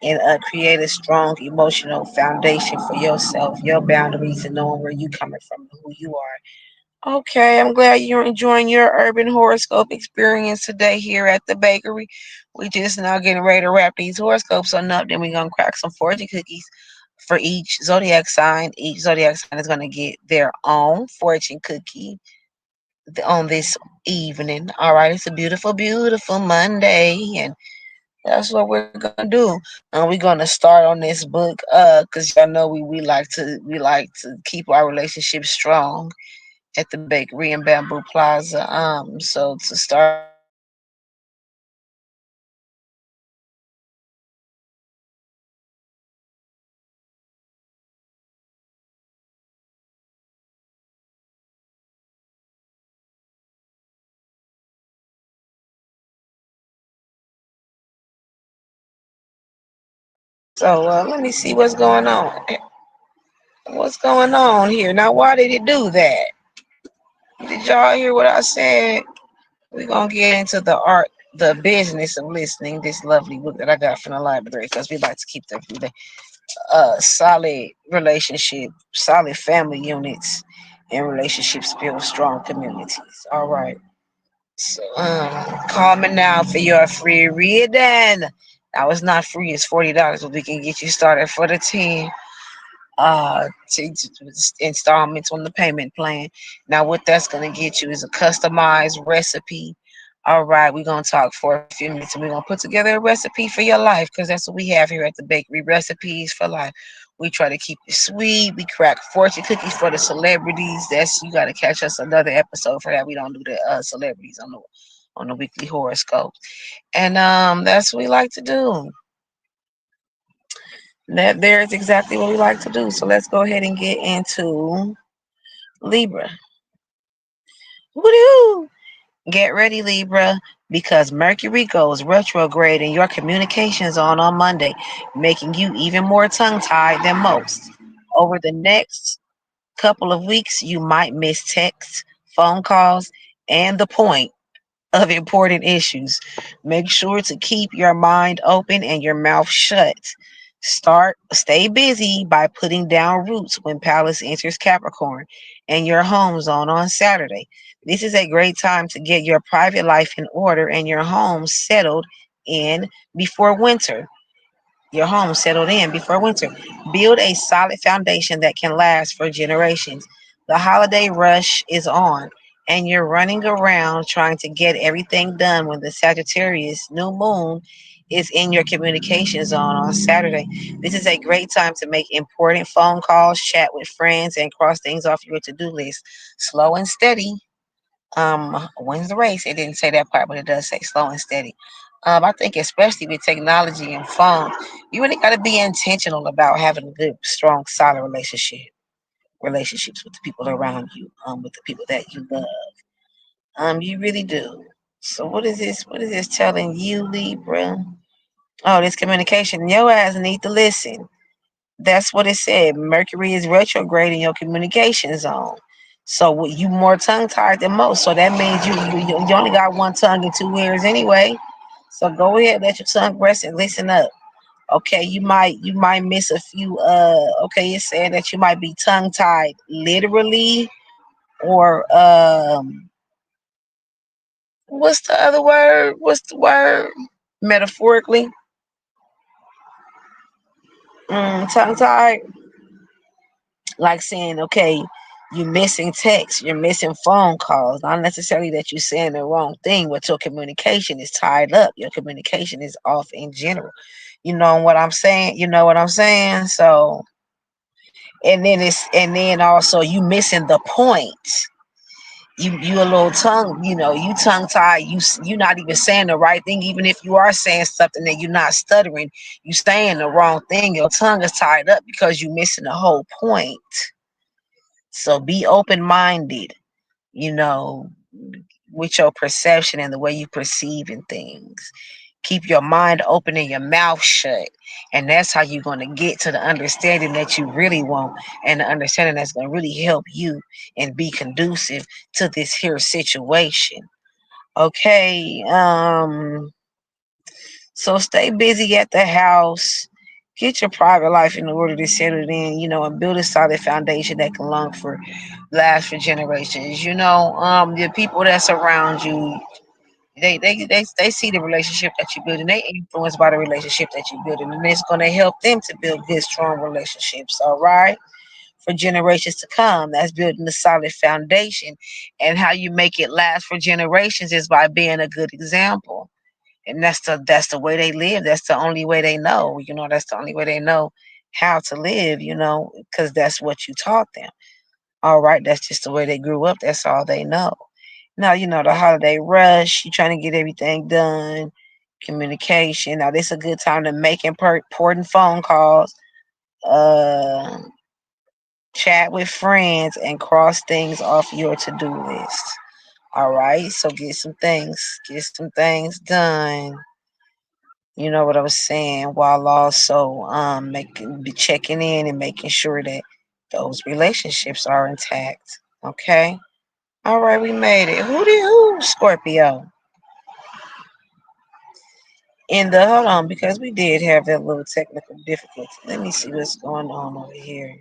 Speaker 1: And create a strong emotional foundation for yourself, your boundaries, and knowing where you coming from and who you are. Okay, I'm glad you're enjoying your urban horoscope experience today here at the bakery. We just now getting ready to wrap these horoscopes on up. Then we're gonna crack some fortune cookies for each zodiac sign. Each zodiac sign is gonna get their own fortune cookie. on this evening. All right, it's a beautiful, beautiful Monday, and that's what we're gonna do. We're gonna start on this book, cause y'all know we like to keep our relationship strong at the bakery in Bamboo Plaza. So to start us off, let me see what's going on. What's going on here now? Why did it do that? Did y'all hear what I said? We're gonna get into the business of listening. This lovely book that I got from the library because we like to keep the solid relationship, solid family units, and relationships build strong communities. All right. So, call me now for your free reading. Now it's not free; it's $40, but we can get you started for the 10 installments on the payment plan. Now, what that's gonna get you is a customized recipe. All right, we're gonna talk for a few minutes and we're gonna put together a recipe for your life because that's what we have here at the bakery, recipes for life. We try to keep it sweet. We crack fortune cookies for the celebrities. That's you got to catch us another episode for that. We don't do the celebrities on the weekly horoscopes, and that's what we like to do. That there is exactly what we like to do. So let's go ahead and get into Libra. Woo! Get ready, Libra, because Mercury goes retrograde in your communication zone on Monday, making you even more tongue tied than most. Over the next couple of weeks, you might miss texts, phone calls, and the point of important issues. Make sure to keep your mind open and your mouth shut. Stay busy by putting down roots when Pallas enters Capricorn and your home zone on Saturday. This is a great time to get your private life in order and your home settled in before winter. Your home settled in before winter. Build a solid foundation that can last for generations. The holiday rush is on, and you're running around trying to get everything done when the Sagittarius new moon is in your communication zone on Saturday. This is a great time to make important phone calls, chat with friends, and cross things off your to do list. Slow and steady wins the race. It didn't say that part, but it does say slow and steady. I think especially with technology and phones, you really got to be intentional about having a good, strong, solid relationships with the people around you, with the people that you love. You really do. So what is this? What is this telling you, Libra? Oh, this communication. Your ass need to listen. That's what it said. Mercury is retrograde in your communication zone. So you more tongue tied than most. So that means you only got one tongue and two ears anyway. So go ahead, let your tongue rest and listen up. Okay, you might miss a few. Okay, it's saying that you might be tongue tied literally, or what's the other word? What's the word? Metaphorically, tongue tied, like saying, okay, you're missing texts, you're missing phone calls. Not necessarily that you're saying the wrong thing, but your communication is tied up. Your communication is off in general. You know what I'm saying? You know what I'm saying? So, and then also you missing the point. You a little tongue, you tongue tied. You not even saying the right thing, even if you are saying something that you're not stuttering. You saying the wrong thing. Your tongue is tied up because you missing the whole point. So be open minded, you know, with your perception and the way you perceive in things. Keep your mind open and your mouth shut. And that's how you're going to get to the understanding that you really want, and the understanding that's going to really help you and be conducive to this here situation. Okay. So stay busy at the house. Get your private life in order to settle it in, and build a solid foundation that can last for generations. The people that's around you, they see the relationship that you build, and they influenced by the relationship that you build, and it's going to help them to build good, strong relationships. All right. for generations to come. That's building a solid foundation. And how you make it last for generations is by being a good example. And that's the way they live. That's the only way they know. That's the only way they know how to live. Because that's what you taught them. All right, that's just the way they grew up. That's all they know. Now, the holiday rush, you trying to get everything done, communication. Now, this is a good time to make important phone calls, uh, chat with friends, and cross things off your to-do list. All right, so get some things done. You know what I was saying, while also be checking in and making sure that those relationships are intact. Okay. All right, we made it. Who, Scorpio? In the hold on, because we did have that little technical difficulty. Let me see what's going on over here.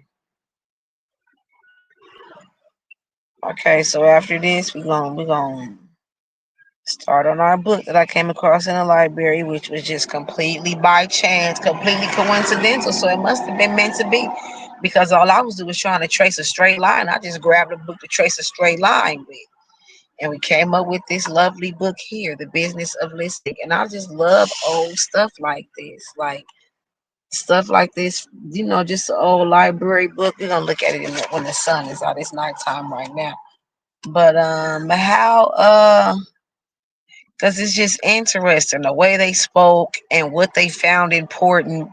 Speaker 1: Okay, so after this, we gonna start on our book that I came across in the library, which was just completely by chance, completely coincidental. So it must have been meant to be, because all I was doing was trying to trace a straight line. I just grabbed a book to trace a straight line with. And we came up with this lovely book here, The Business of Listening. And I just love old stuff like this. Like stuff like this, just an old library book. We're gonna look at it when the sun is out. It's nighttime right now. But how because it's just interesting the way they spoke and what they found important,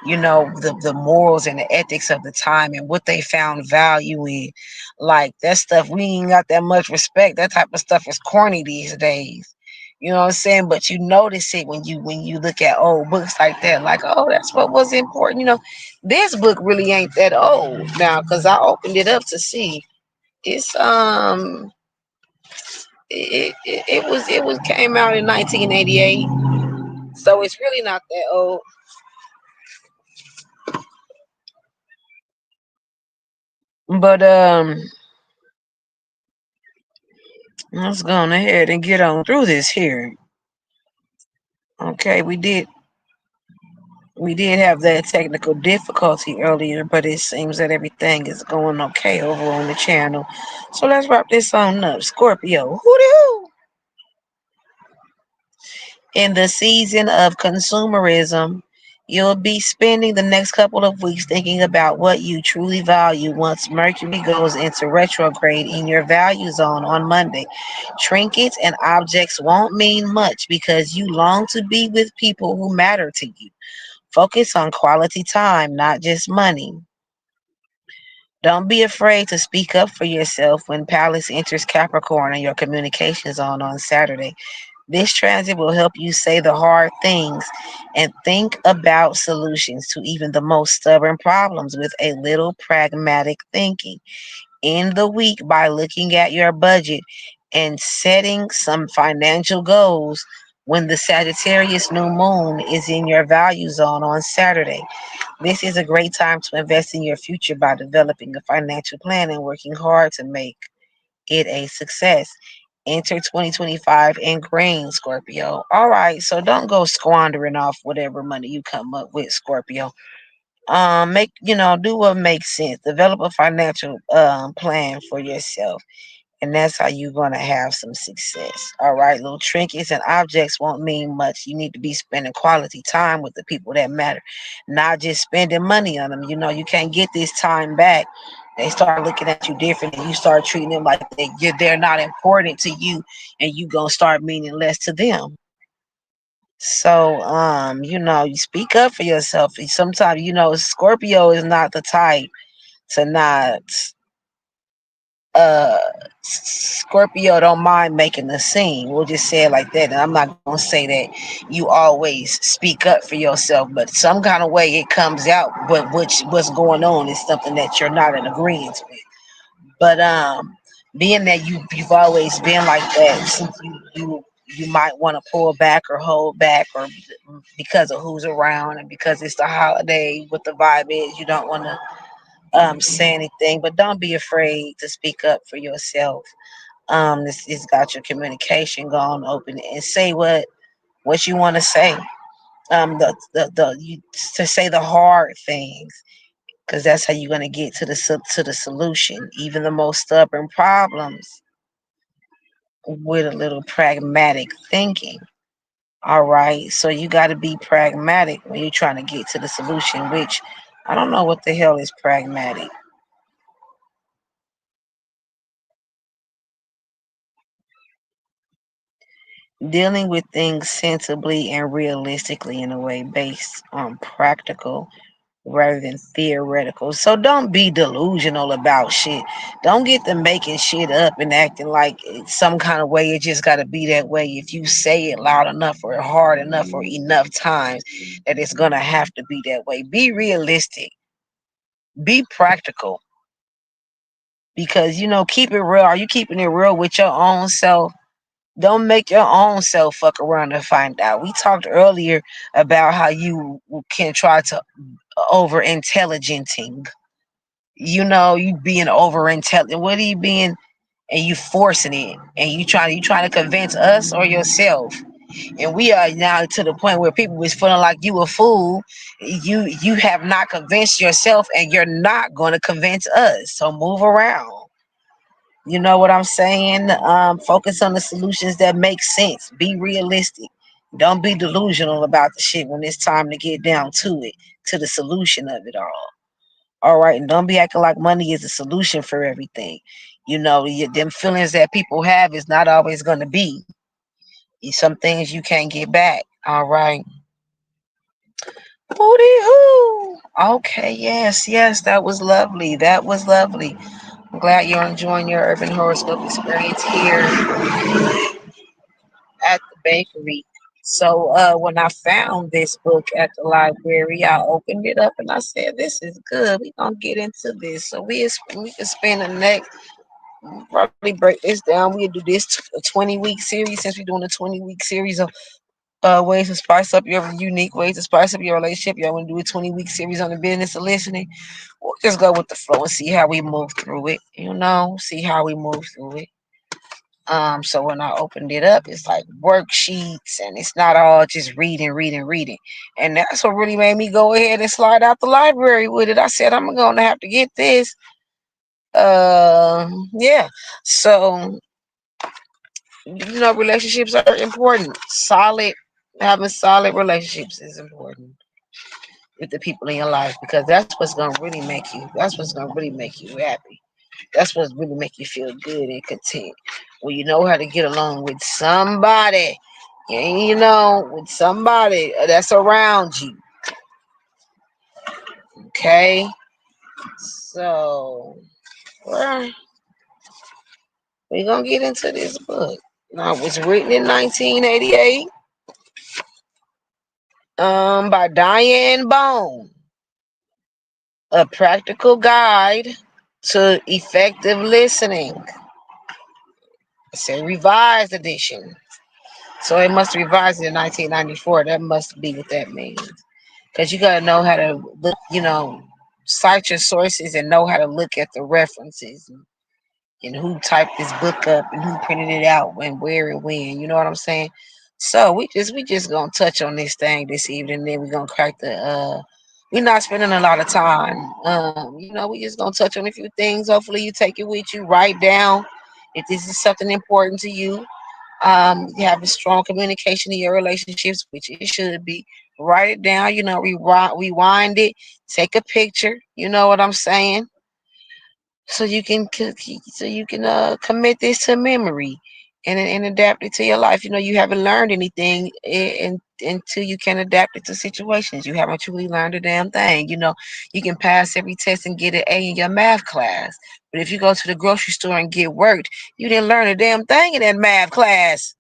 Speaker 1: the morals and the ethics of the time and what they found value in. Like that stuff, we ain't got that much respect. That type of stuff is corny these days. You know what I'm saying? But you notice it when you look at old books like that, like, oh, that's what was important. This book really ain't that old now, because I opened it up to see. It's it was came out in 1988, so it's really not that old. But let's go on ahead and get on through this here. Okay, we did have that technical difficulty earlier, but it seems that everything is going okay over on the channel. So let's wrap this on up. Scorpio, hoo. In the season of consumerism, you'll be spending the next couple of weeks thinking about what you truly value once Mercury goes into retrograde in your value zone on Monday. Trinkets and objects won't mean much because you long to be with people who matter to you. Focus on quality time, not just money. Don't be afraid to speak up for yourself when Pallas enters Capricorn in your communication zone on Saturday. This transit will help you say the hard things and think about solutions to even the most stubborn problems with a little pragmatic thinking. End the week by looking at your budget and setting some financial goals when the Sagittarius new moon is in your value zone on Saturday. This is a great time to invest in your future by developing a financial plan and working hard to make it a success. Enter 2025 in green, Scorpio. All right, so don't go squandering off whatever money you come up with, Scorpio. Do what makes sense. Develop a financial plan for yourself, and that's how you're gonna have some success. All right, little trinkets and objects won't mean much. You need to be spending quality time with the people that matter, not just spending money on them. You can't get this time back. They start looking at you different, and you start treating them like they're not important to you, and you gonna start meaning less to them. So, you speak up for yourself. Sometimes, Scorpio is not the type to not uh Scorpio don't mind making a scene. We'll just say it like that. And I'm not gonna say that you always speak up for yourself, but some kind of way it comes out. But what's going on is something that you're not in agreement with. But being that you've always been like that, since you might want to pull back or hold back, or because of who's around and because it's the holiday, what the vibe is, you don't want to say anything. But don't be afraid to speak up for yourself. This it's got your communication going open and say what you want to say. The you to say the hard things. because that's how you're gonna get to the solution. Even the most stubborn problems with a little pragmatic thinking. All right, so you got to be pragmatic when you're trying to get to the solution. Which I don't know what the hell is pragmatic. Dealing with things sensibly and realistically in a way based on practical rather than theoretical. So don't be delusional about shit. Don't get to making shit up and acting like it's some kind of way it just got to be that way. If you say it loud enough or hard enough or enough times, that it's going to have to be that way. Be realistic, be practical, because keep it real. Are you keeping it real with your own self? Don't make your own self fuck around and find out. We talked earlier about how you can try to over intelligenting. You being over intelligent. What are you being? And you forcing it, and you trying to convince us or yourself. And we are now to the point where people is feeling like you a fool. You have not convinced yourself, and you're not going to convince us. So move around. You know what I'm saying? Focus on the solutions that make sense. Be realistic. Don't be delusional about the shit when it's time to get down to it, to the solution of it all. All right, and don't be acting like money is a solution for everything. Them feelings that people have is not always going to be. Some things you can't get back. All right. Booty hoo. Okay, yes, yes, that was lovely. That was lovely. I'm glad you're enjoying your urban horoscope experience here at the bakery. So when I found this book at the library, I opened it up and I said, "This is good. We're gonna get into this." So we can spend the next probably break this down. We'll do this a 20-week series, since we're doing a 20-week series of ways to spice up your unique ways to spice up your relationship. Y'all want to do a 20-week series on the business of listening? We'll just go with the flow and see how we move through it. See how we move through it. So when I opened it up, it's like worksheets, and it's not all just reading, reading, reading. And that's what really made me go ahead and slide out the library with it. I said, I'm gonna have to get this. Yeah. So relationships are important. Having solid relationships is important with the people in your life, because that's what's gonna really make you happy. That's what's really make you feel good and content. When you know how to get along with somebody, and with somebody that's around you. Okay. So we're gonna get into this book. Now, it was written in 1988 by Diane Bone. A practical guide to effective listening. It's a revised edition. So it must revise it in 1994. That must be what that means. Because you got to know how to look, cite your sources and know how to look at the references, and who typed this book up and who printed it out and where and when. You know what I'm saying? So we just gonna touch on this thing this evening. Then we're gonna crack the. We're not spending a lot of time. We just gonna touch on a few things. Hopefully, you take it with you. Write down if this is something important to you. You have a strong communication in your relationships, which it should be. Write it down. Rewind it. Take a picture. You know what I'm saying? So you can commit this to memory, and adapt it to your life. You haven't learned anything until you can adapt it to situations. You haven't truly learned a damn thing. You can pass every test and get an A in your math class, but if you go to the grocery store and get worked, you didn't learn a damn thing in that math class.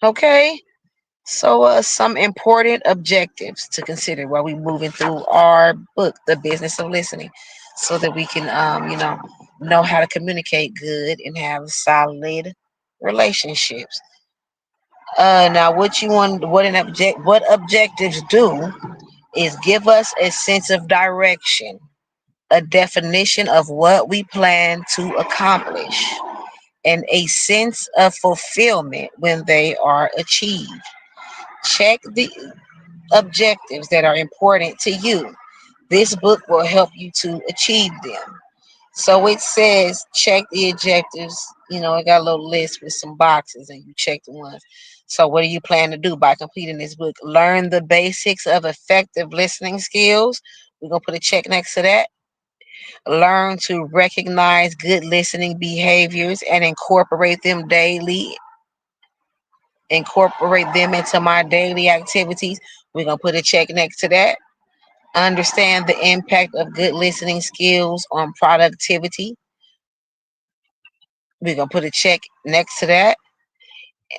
Speaker 1: Okay. So, some important objectives to consider while we moving through our book, The Business of Listening, so that we can, know how to communicate good and have solid relationships. Now, what objectives do is give us a sense of direction, a definition of what we plan to accomplish, and a sense of fulfillment when they are achieved. Check the objectives that are important to you. This book will help you to achieve them. So it says check the objectives. It got a little list with some boxes and you check the ones. So what do you plan to do by completing this book? Learn the basics of effective listening skills. We're going to put a check next to that. Learn to recognize good listening behaviors and incorporate them daily. Incorporate them into my daily activities. We're going to put a check next to that. Understand the impact of good listening skills on productivity. We're going to put a check next to that.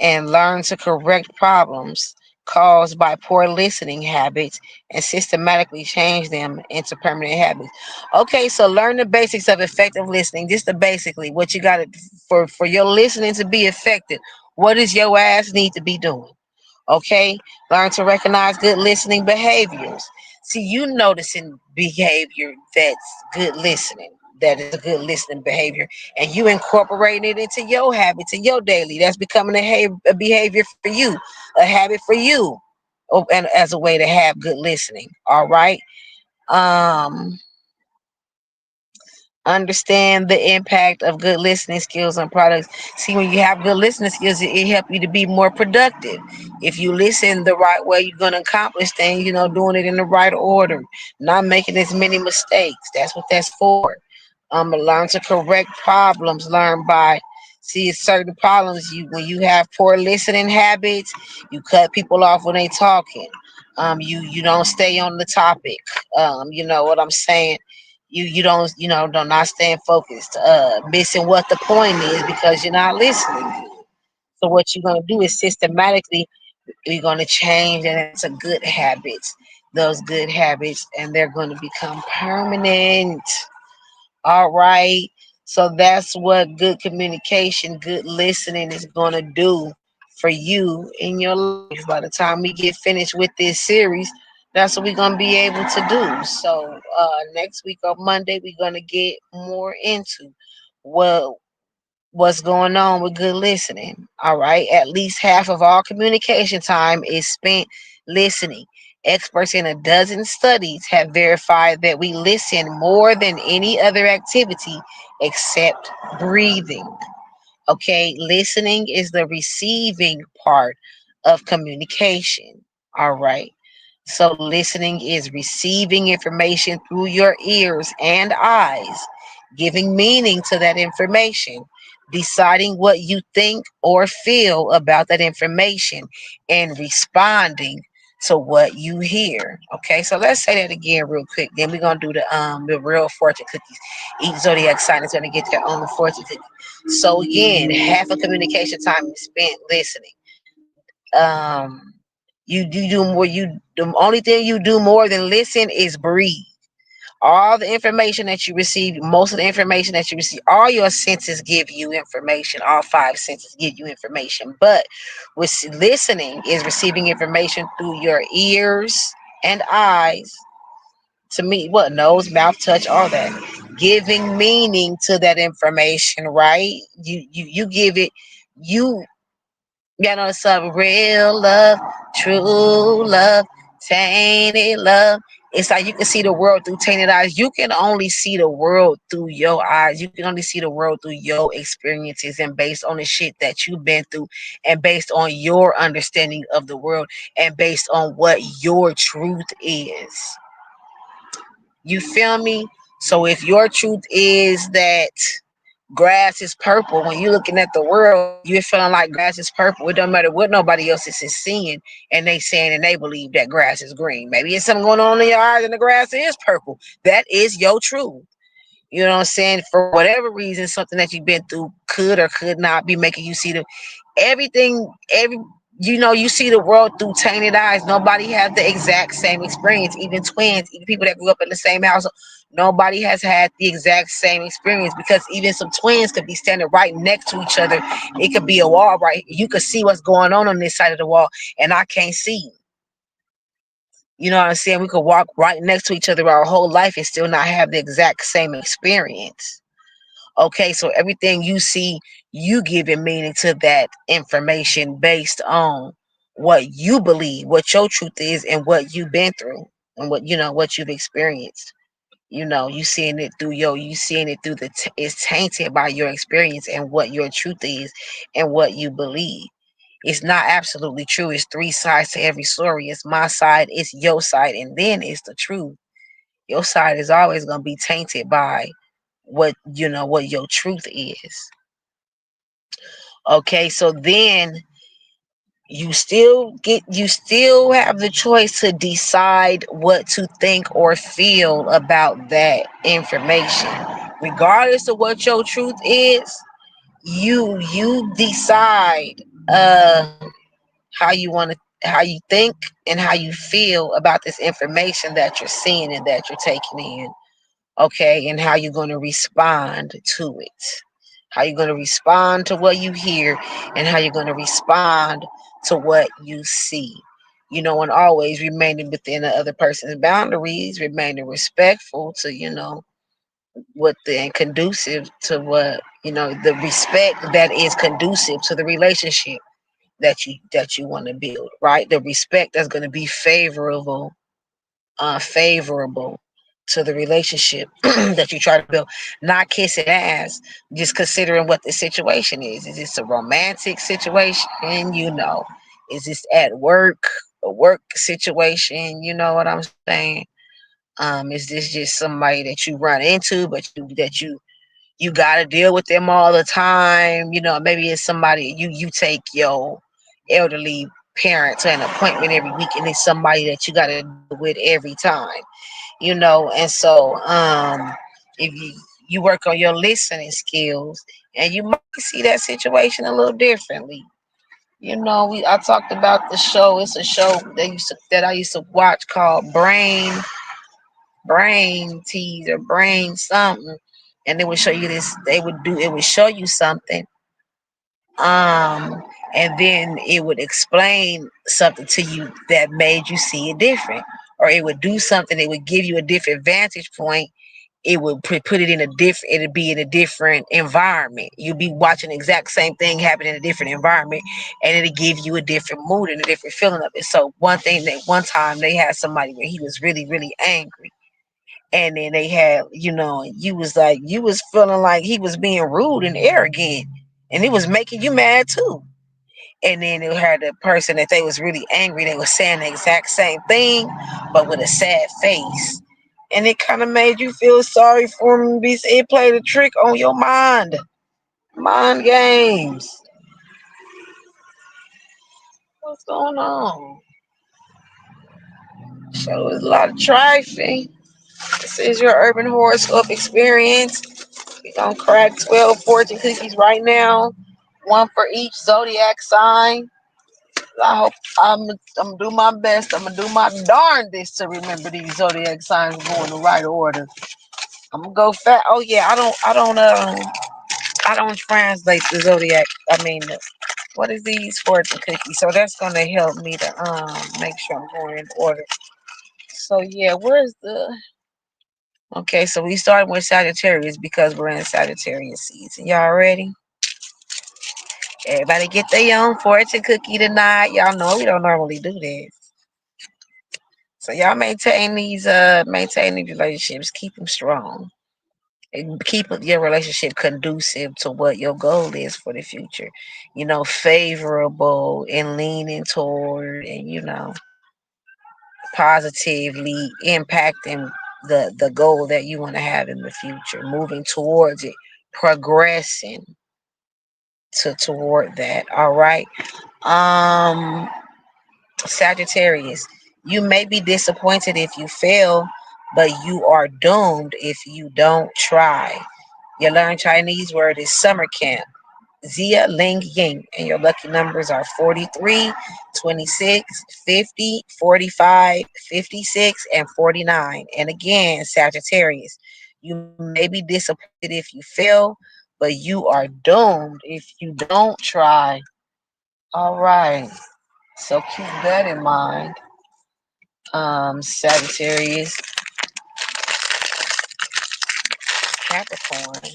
Speaker 1: And learn to correct problems caused by poor listening habits and systematically change them into permanent habits. Okay, so learn the basics of effective listening. Just the basically what you got to for your listening to be effective. What does your ass need to be doing? Okay, learn to recognize good listening behaviors. See, you noticing behavior that's good listening, that is a good listening behavior, and you incorporating it into your habits and your daily. That's becoming a behavior for you, a habit for you, and as a way to have good listening. All right. Um, Understand the impact of good listening skills on products. See, when you have good listening skills, it help you to be more productive. If you listen the right way, you're going to accomplish things, doing it in the right order, not making as many mistakes. That's what that's for. Learn to correct problems. Learn by see certain problems. When you have poor listening habits, you cut people off when they talking. You don't stay on the topic. You know what I'm saying? You don't do not staying focused, missing what the point is because you're not listening. So what you're gonna do is systematically you're gonna change and into good habits. Those good habits, and they're gonna become permanent. All right. So that's what good communication, good listening is going to do for you in your life. By the time we get finished with this series, that's what we're going to be able to do. So next week on Monday, we're going to get more into what what's going on with good listening. All right. At least half of all communication time is spent listening. Experts in a dozen studies have verified that we listen more than any other activity except breathing. Okay. Listening is the receiving part of communication. All right. So listening is receiving information through your ears and eyes, giving meaning to that information, deciding what you think or feel about that information, and responding to what you hear. Okay, so let's say that again real quick. Then we're gonna do the real fortune cookies. Each zodiac sign is gonna get their own fortune cookie. So again, half of communication time is spent listening. um you do more. You The only thing you do more than listen is breathe. All the information that you receive, most of the information that you receive, all your senses give you information. All five senses give you information. But with listening is receiving information through your ears and eyes. To me, what nose, mouth, touch, all that, giving meaning to that information. Right? You give it. You some real love, true love, tainted love. It's like you can see the world through tainted eyes. You can only see the world through your eyes. You can only see the world through your experiences and based on the shit that you've been through and based on your understanding of the world and based on what your truth is. You feel me? So if your truth is that grass is purple, when you're looking at the world, you're feeling like grass is purple. It don't matter what nobody else is seeing, and they saying and they believe that grass is green. Maybe it's something going on in your eyes and the grass is purple. That is your truth. You know what I'm saying? For whatever reason, something that you've been through could or could not be making you see the everything. You see the world through tainted eyes. Nobody has the exact same experience. Even twins, even people that grew up in the same house, nobody has had the exact same experience because even some twins could be standing right next to each other. It could be a wall right. You could see what's going on this side of the wall, and I can't see. You know what I'm saying? We could walk right next to each other our whole life and still not have the exact same experience. Okay, so everything you see, you giving meaning to that information based on what you believe, what your truth is, and what you've been through. and what you've experienced. You seeing it through you seeing it through it's tainted by your experience and what your truth is and what you believe. It's not absolutely true. It's three sides to every story. It's my side, it's your side, and then it's the truth. Your side is always going to be tainted by what your truth is. Okay, so then you still have the choice to decide what to think or feel about that information. Regardless of what your truth is, you decide how you want to how you think and how you feel about this information that you're seeing and that you're taking in. Okay, and how you're going to respond to it, how you're going to respond to what you hear, and how you're going to respond to what you see. And always remaining within the other person's boundaries, remaining respectful to what the and conducive to the respect that is conducive to the relationship that you want to build, right? The respect that's going to be favorable to the relationship that you try to build, not kissing ass, just considering what the situation is. Is this a romantic situation? Is this at work, a work situation? You know what I'm saying? Is this just somebody that you run into, but you got to deal with them all the time? Maybe it's somebody you take your elderly parent to an appointment every week, and it's somebody that you got to deal with every time. And so if you work on your listening skills, and you might see that situation a little differently. I talked about the show. It's a show that I used to watch called Brain Tease or Brain something, and they would show you this. It would show you something, um, and then it would explain something to you that made you see it different, or it would do something. It would give you a different vantage point. It would put it in a different. It'd be in a different environment. You'd be watching the exact same thing happen in a different environment, and it'll give you a different mood and a different feeling of it. So one time they had somebody where he was really really angry, and then they had you was feeling like he was being rude and arrogant, and it was making you mad too. And then it had the person that they was really angry, they was saying the exact same thing but with a sad face, and it kind of made you feel sorry for him. It played a trick on your mind games. What's going on? So there's a lot of trifling. This is your urban horoscope experience. We're gonna crack 12 fortune cookies right now, one for each zodiac sign. I hope I'm gonna do my best. I'm gonna do my darndest to remember these zodiac signs and go in the right order. I'm gonna go fast. Oh yeah, I don't translate the zodiac. I mean, what is these fortune cookies? So that's gonna help me to make sure I'm going in order. So yeah, where's the okay? So we started with Sagittarius because we're in Sagittarius season. Y'all ready? Everybody get their own fortune cookie tonight. Y'all know we don't normally do this. So y'all maintain these relationships, keep them strong, and keep your relationship conducive to what your goal is for the future. Favorable and leaning toward, and positively impacting the goal that you want to have in the future, moving towards it, progressing toward that. All right. Um Sagittarius, you may be disappointed if you fail, but you are doomed if you don't try. Your learn Chinese word is summer camp. Zia Ling Ying, and your lucky numbers are 43, 26, 50, 45, 56, and 49. And again, Sagittarius, you may be disappointed if you fail, but you are doomed if you don't try. All right. So keep that in mind, Sagittarius. Capricorn.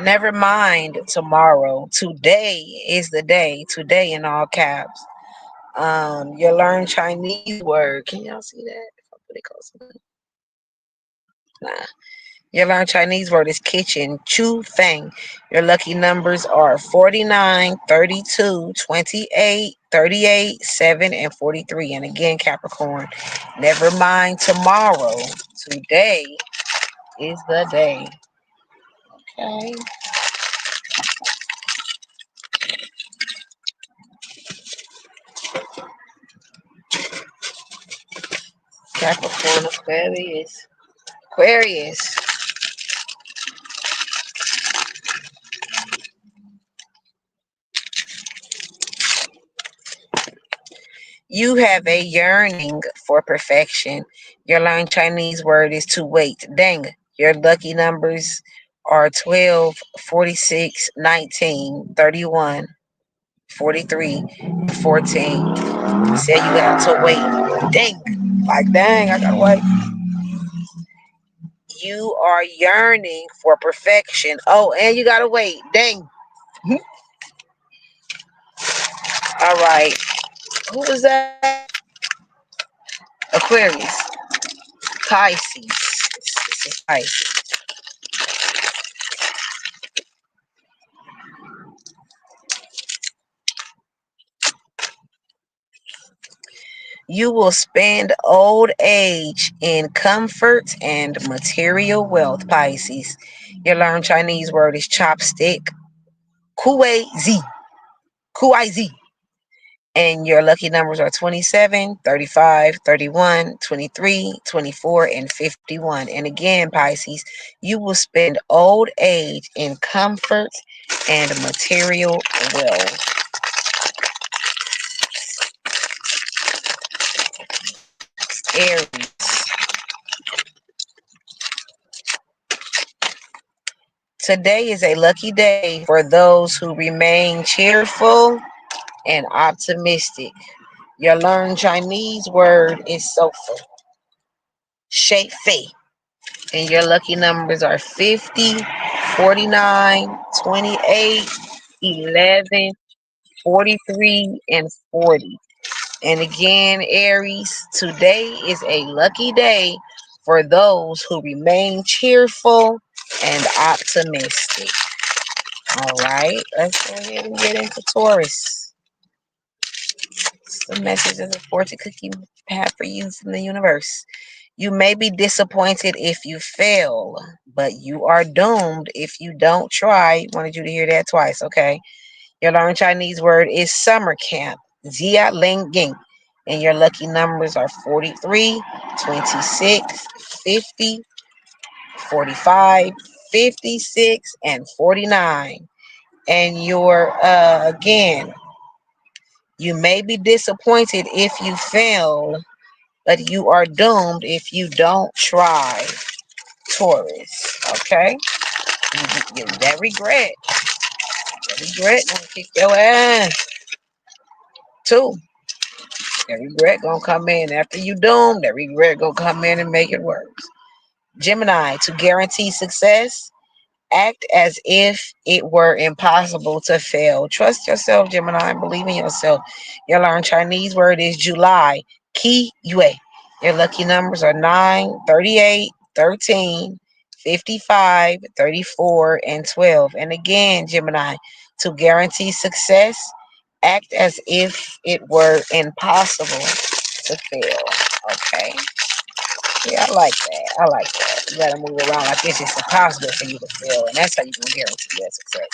Speaker 1: Never mind tomorrow. Today is the day. Today in all caps. You learn Chinese word. Can y'all see that? If I put it close enough. Nah. Your learn Chinese word is kitchen. Chu Feng. Your lucky numbers are 49, 32, 28, 38, 7, and 43. And again, Capricorn, never mind tomorrow. Today is the day. Okay. Capricorn, Aquarius. Aquarius. You have a yearning for perfection. Your learned Chinese word is to wait. Dang. Your lucky numbers are 12, 46, 19, 31, 43, 14. Say you have to wait. Dang. Like, dang, I gotta wait. You are yearning for perfection. Oh, and you gotta wait. Dang. All right. Who was that? Aquarius. Pisces. This is Pisces. You will spend old age in comfort and material wealth, Pisces. Your learned Chinese word is chopstick, kuei zi, kuai zi. And your lucky numbers are 27, 35, 31, 23, 24, and 51. And again, Pisces, you will spend old age in comfort and material wealth. Aries. Today is a lucky day for those who remain cheerful and optimistic. Your learned Chinese word is sofa, shei fei, and your lucky numbers are 50, 49, 28, 11, 43, and 40. And again, Aries, today is a lucky day for those who remain cheerful and optimistic. All right, let's go ahead and get into Taurus. It's the message of the fortune cookie have for you from the universe. You may be disappointed if you fail, but you are doomed if you don't try. Wanted you to hear that twice, okay? Your learned Chinese word is summer camp, Jia Ling Ging. And your lucky numbers are 43, 26, 50, 45, 56, and 49. And again, you may be disappointed if you fail, but you are doomed if you don't try. Taurus, okay? That regret gonna kick your ass too. That regret gonna come in after you doomed. That regret gonna come in and make it worse. Gemini, to guarantee success, act as if it were impossible to fail. Trust yourself, Gemini, and believe in yourself. Your learn Chinese word is July. Ki Yue. Your lucky numbers are 9, 38, 13, 55, 34, and 12. And again, Gemini, to guarantee success, act as if it were impossible to fail. Okay? Yeah, I like that. I like that. You gotta move around like this. It's impossible for you to fail, and that's how you can guarantee your success.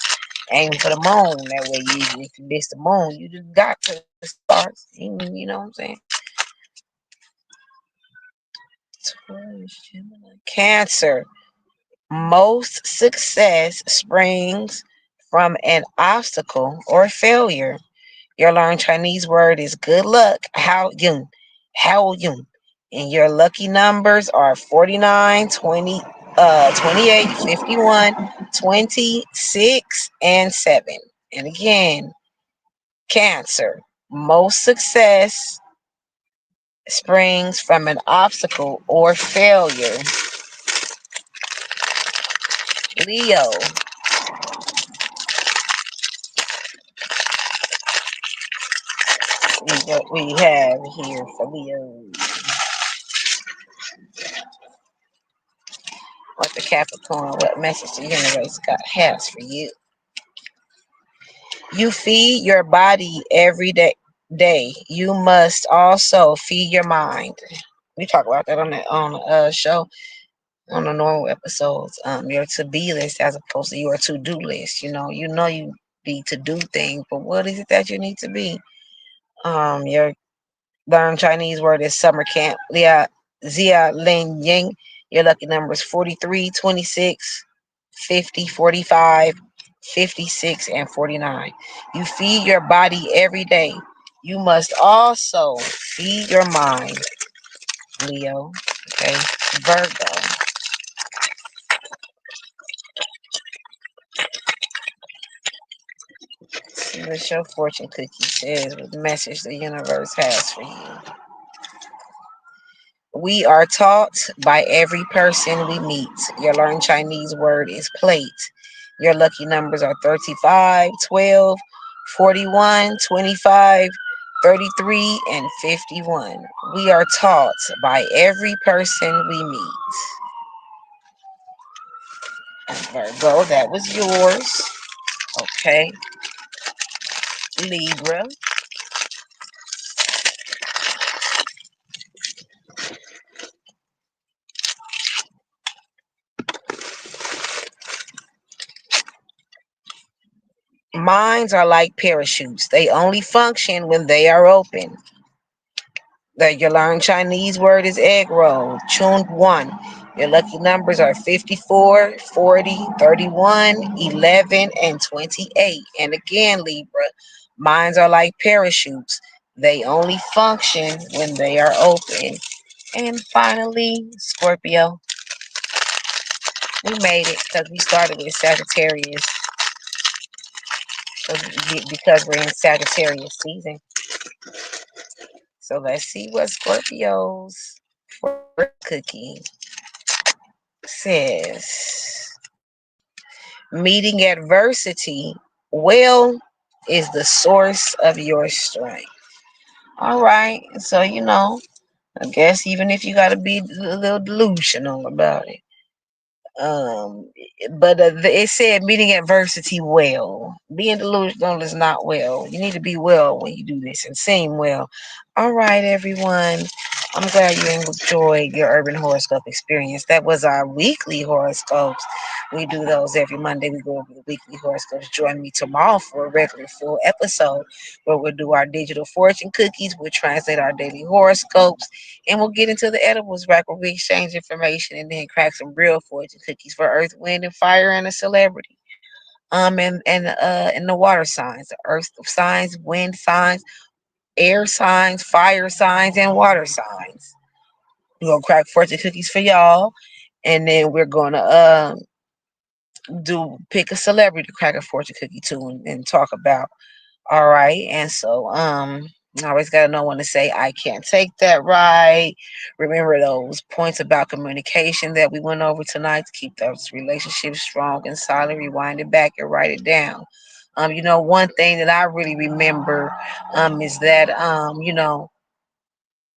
Speaker 1: Aim for the moon. That way, if you miss the moon, you just got to the stars. You know what I'm saying? Cancer. Most success springs from an obstacle or failure. Your learned Chinese word is good luck. How yun. And your lucky numbers are 49, 20, 28, 51, 26, and 7. And again, Cancer. Most success springs from an obstacle or failure. Leo. what we have here for Leo. What the Capricorn, what message the universe got has for you. You feed your body every day. You must also feed your mind. We talk about that on the show on the normal episodes. Your to be list as opposed to your to do list. You know you need to do things, but what is it that you need to be? Your learn Chinese word is summer camp. Zia Ling Ying. Your lucky number is 43, 26, 50, 45, 56, and 49. You feed your body every day. You must also feed your mind, Leo. Okay. Virgo. See what your fortune cookie says, what message the universe has for you. We are taught by every person we meet. Your learn Chinese word is plate. Your lucky numbers are 35, 12, 41, 25, 33, and 51. We are taught by every person we meet. Virgo, that was yours. Okay. Libra. Minds are like parachutes. They only function when they are open. Your learn Chinese word is egg roll. Chun 1. Your lucky numbers are 54, 40, 31, 11, and 28. And again, Libra, minds are like parachutes. They only function when they are open. And finally, Scorpio. We made it because we started with Sagittarius. Because we're in Sagittarius season. So let's see what Scorpio's cookie says. Meeting adversity well is the source of your strength. All right. So, I guess even if you got to be a little delusional about it. Um, but it said meeting adversity well. Being delusional is not well. You need to be well when you do this and seem well. All right, everyone. I'm glad you enjoyed your urban horoscope experience. That was our weekly horoscopes. We do those every Monday. We go over the weekly horoscopes. Join me tomorrow for a regular full episode where we'll do our digital fortune cookies. We'll translate our daily horoscopes and we'll get into the edibles rack where we exchange information and then crack some real fortune cookies for earth, wind, and fire and a celebrity. And the water signs, the earth signs, wind signs, air signs, fire signs, and water signs. We're gonna crack fortune cookies for y'all, and then we're gonna do pick a celebrity to crack a fortune cookie to and talk about. All right, and so I always gotta know when to say I can't take that right. Remember those points about communication that we went over tonight to keep those relationships strong and solid. Rewind it back and write it down. One thing that I really remember is that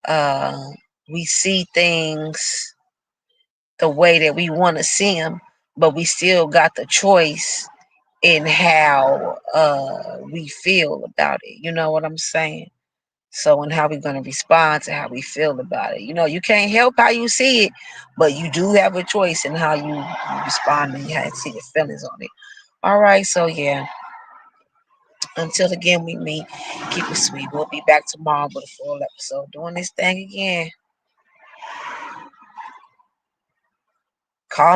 Speaker 1: uh, we see things the way that we want to see them, but we still got the choice in how we feel about it. You know what I'm saying? So, and how we're going to respond to how we feel about it. You can't help how you see it, but you do have a choice in how you respond and how you see your feelings on it. All right, so yeah. Until again we meet, keep it sweet. We'll be back tomorrow with a full episode doing this thing again. Call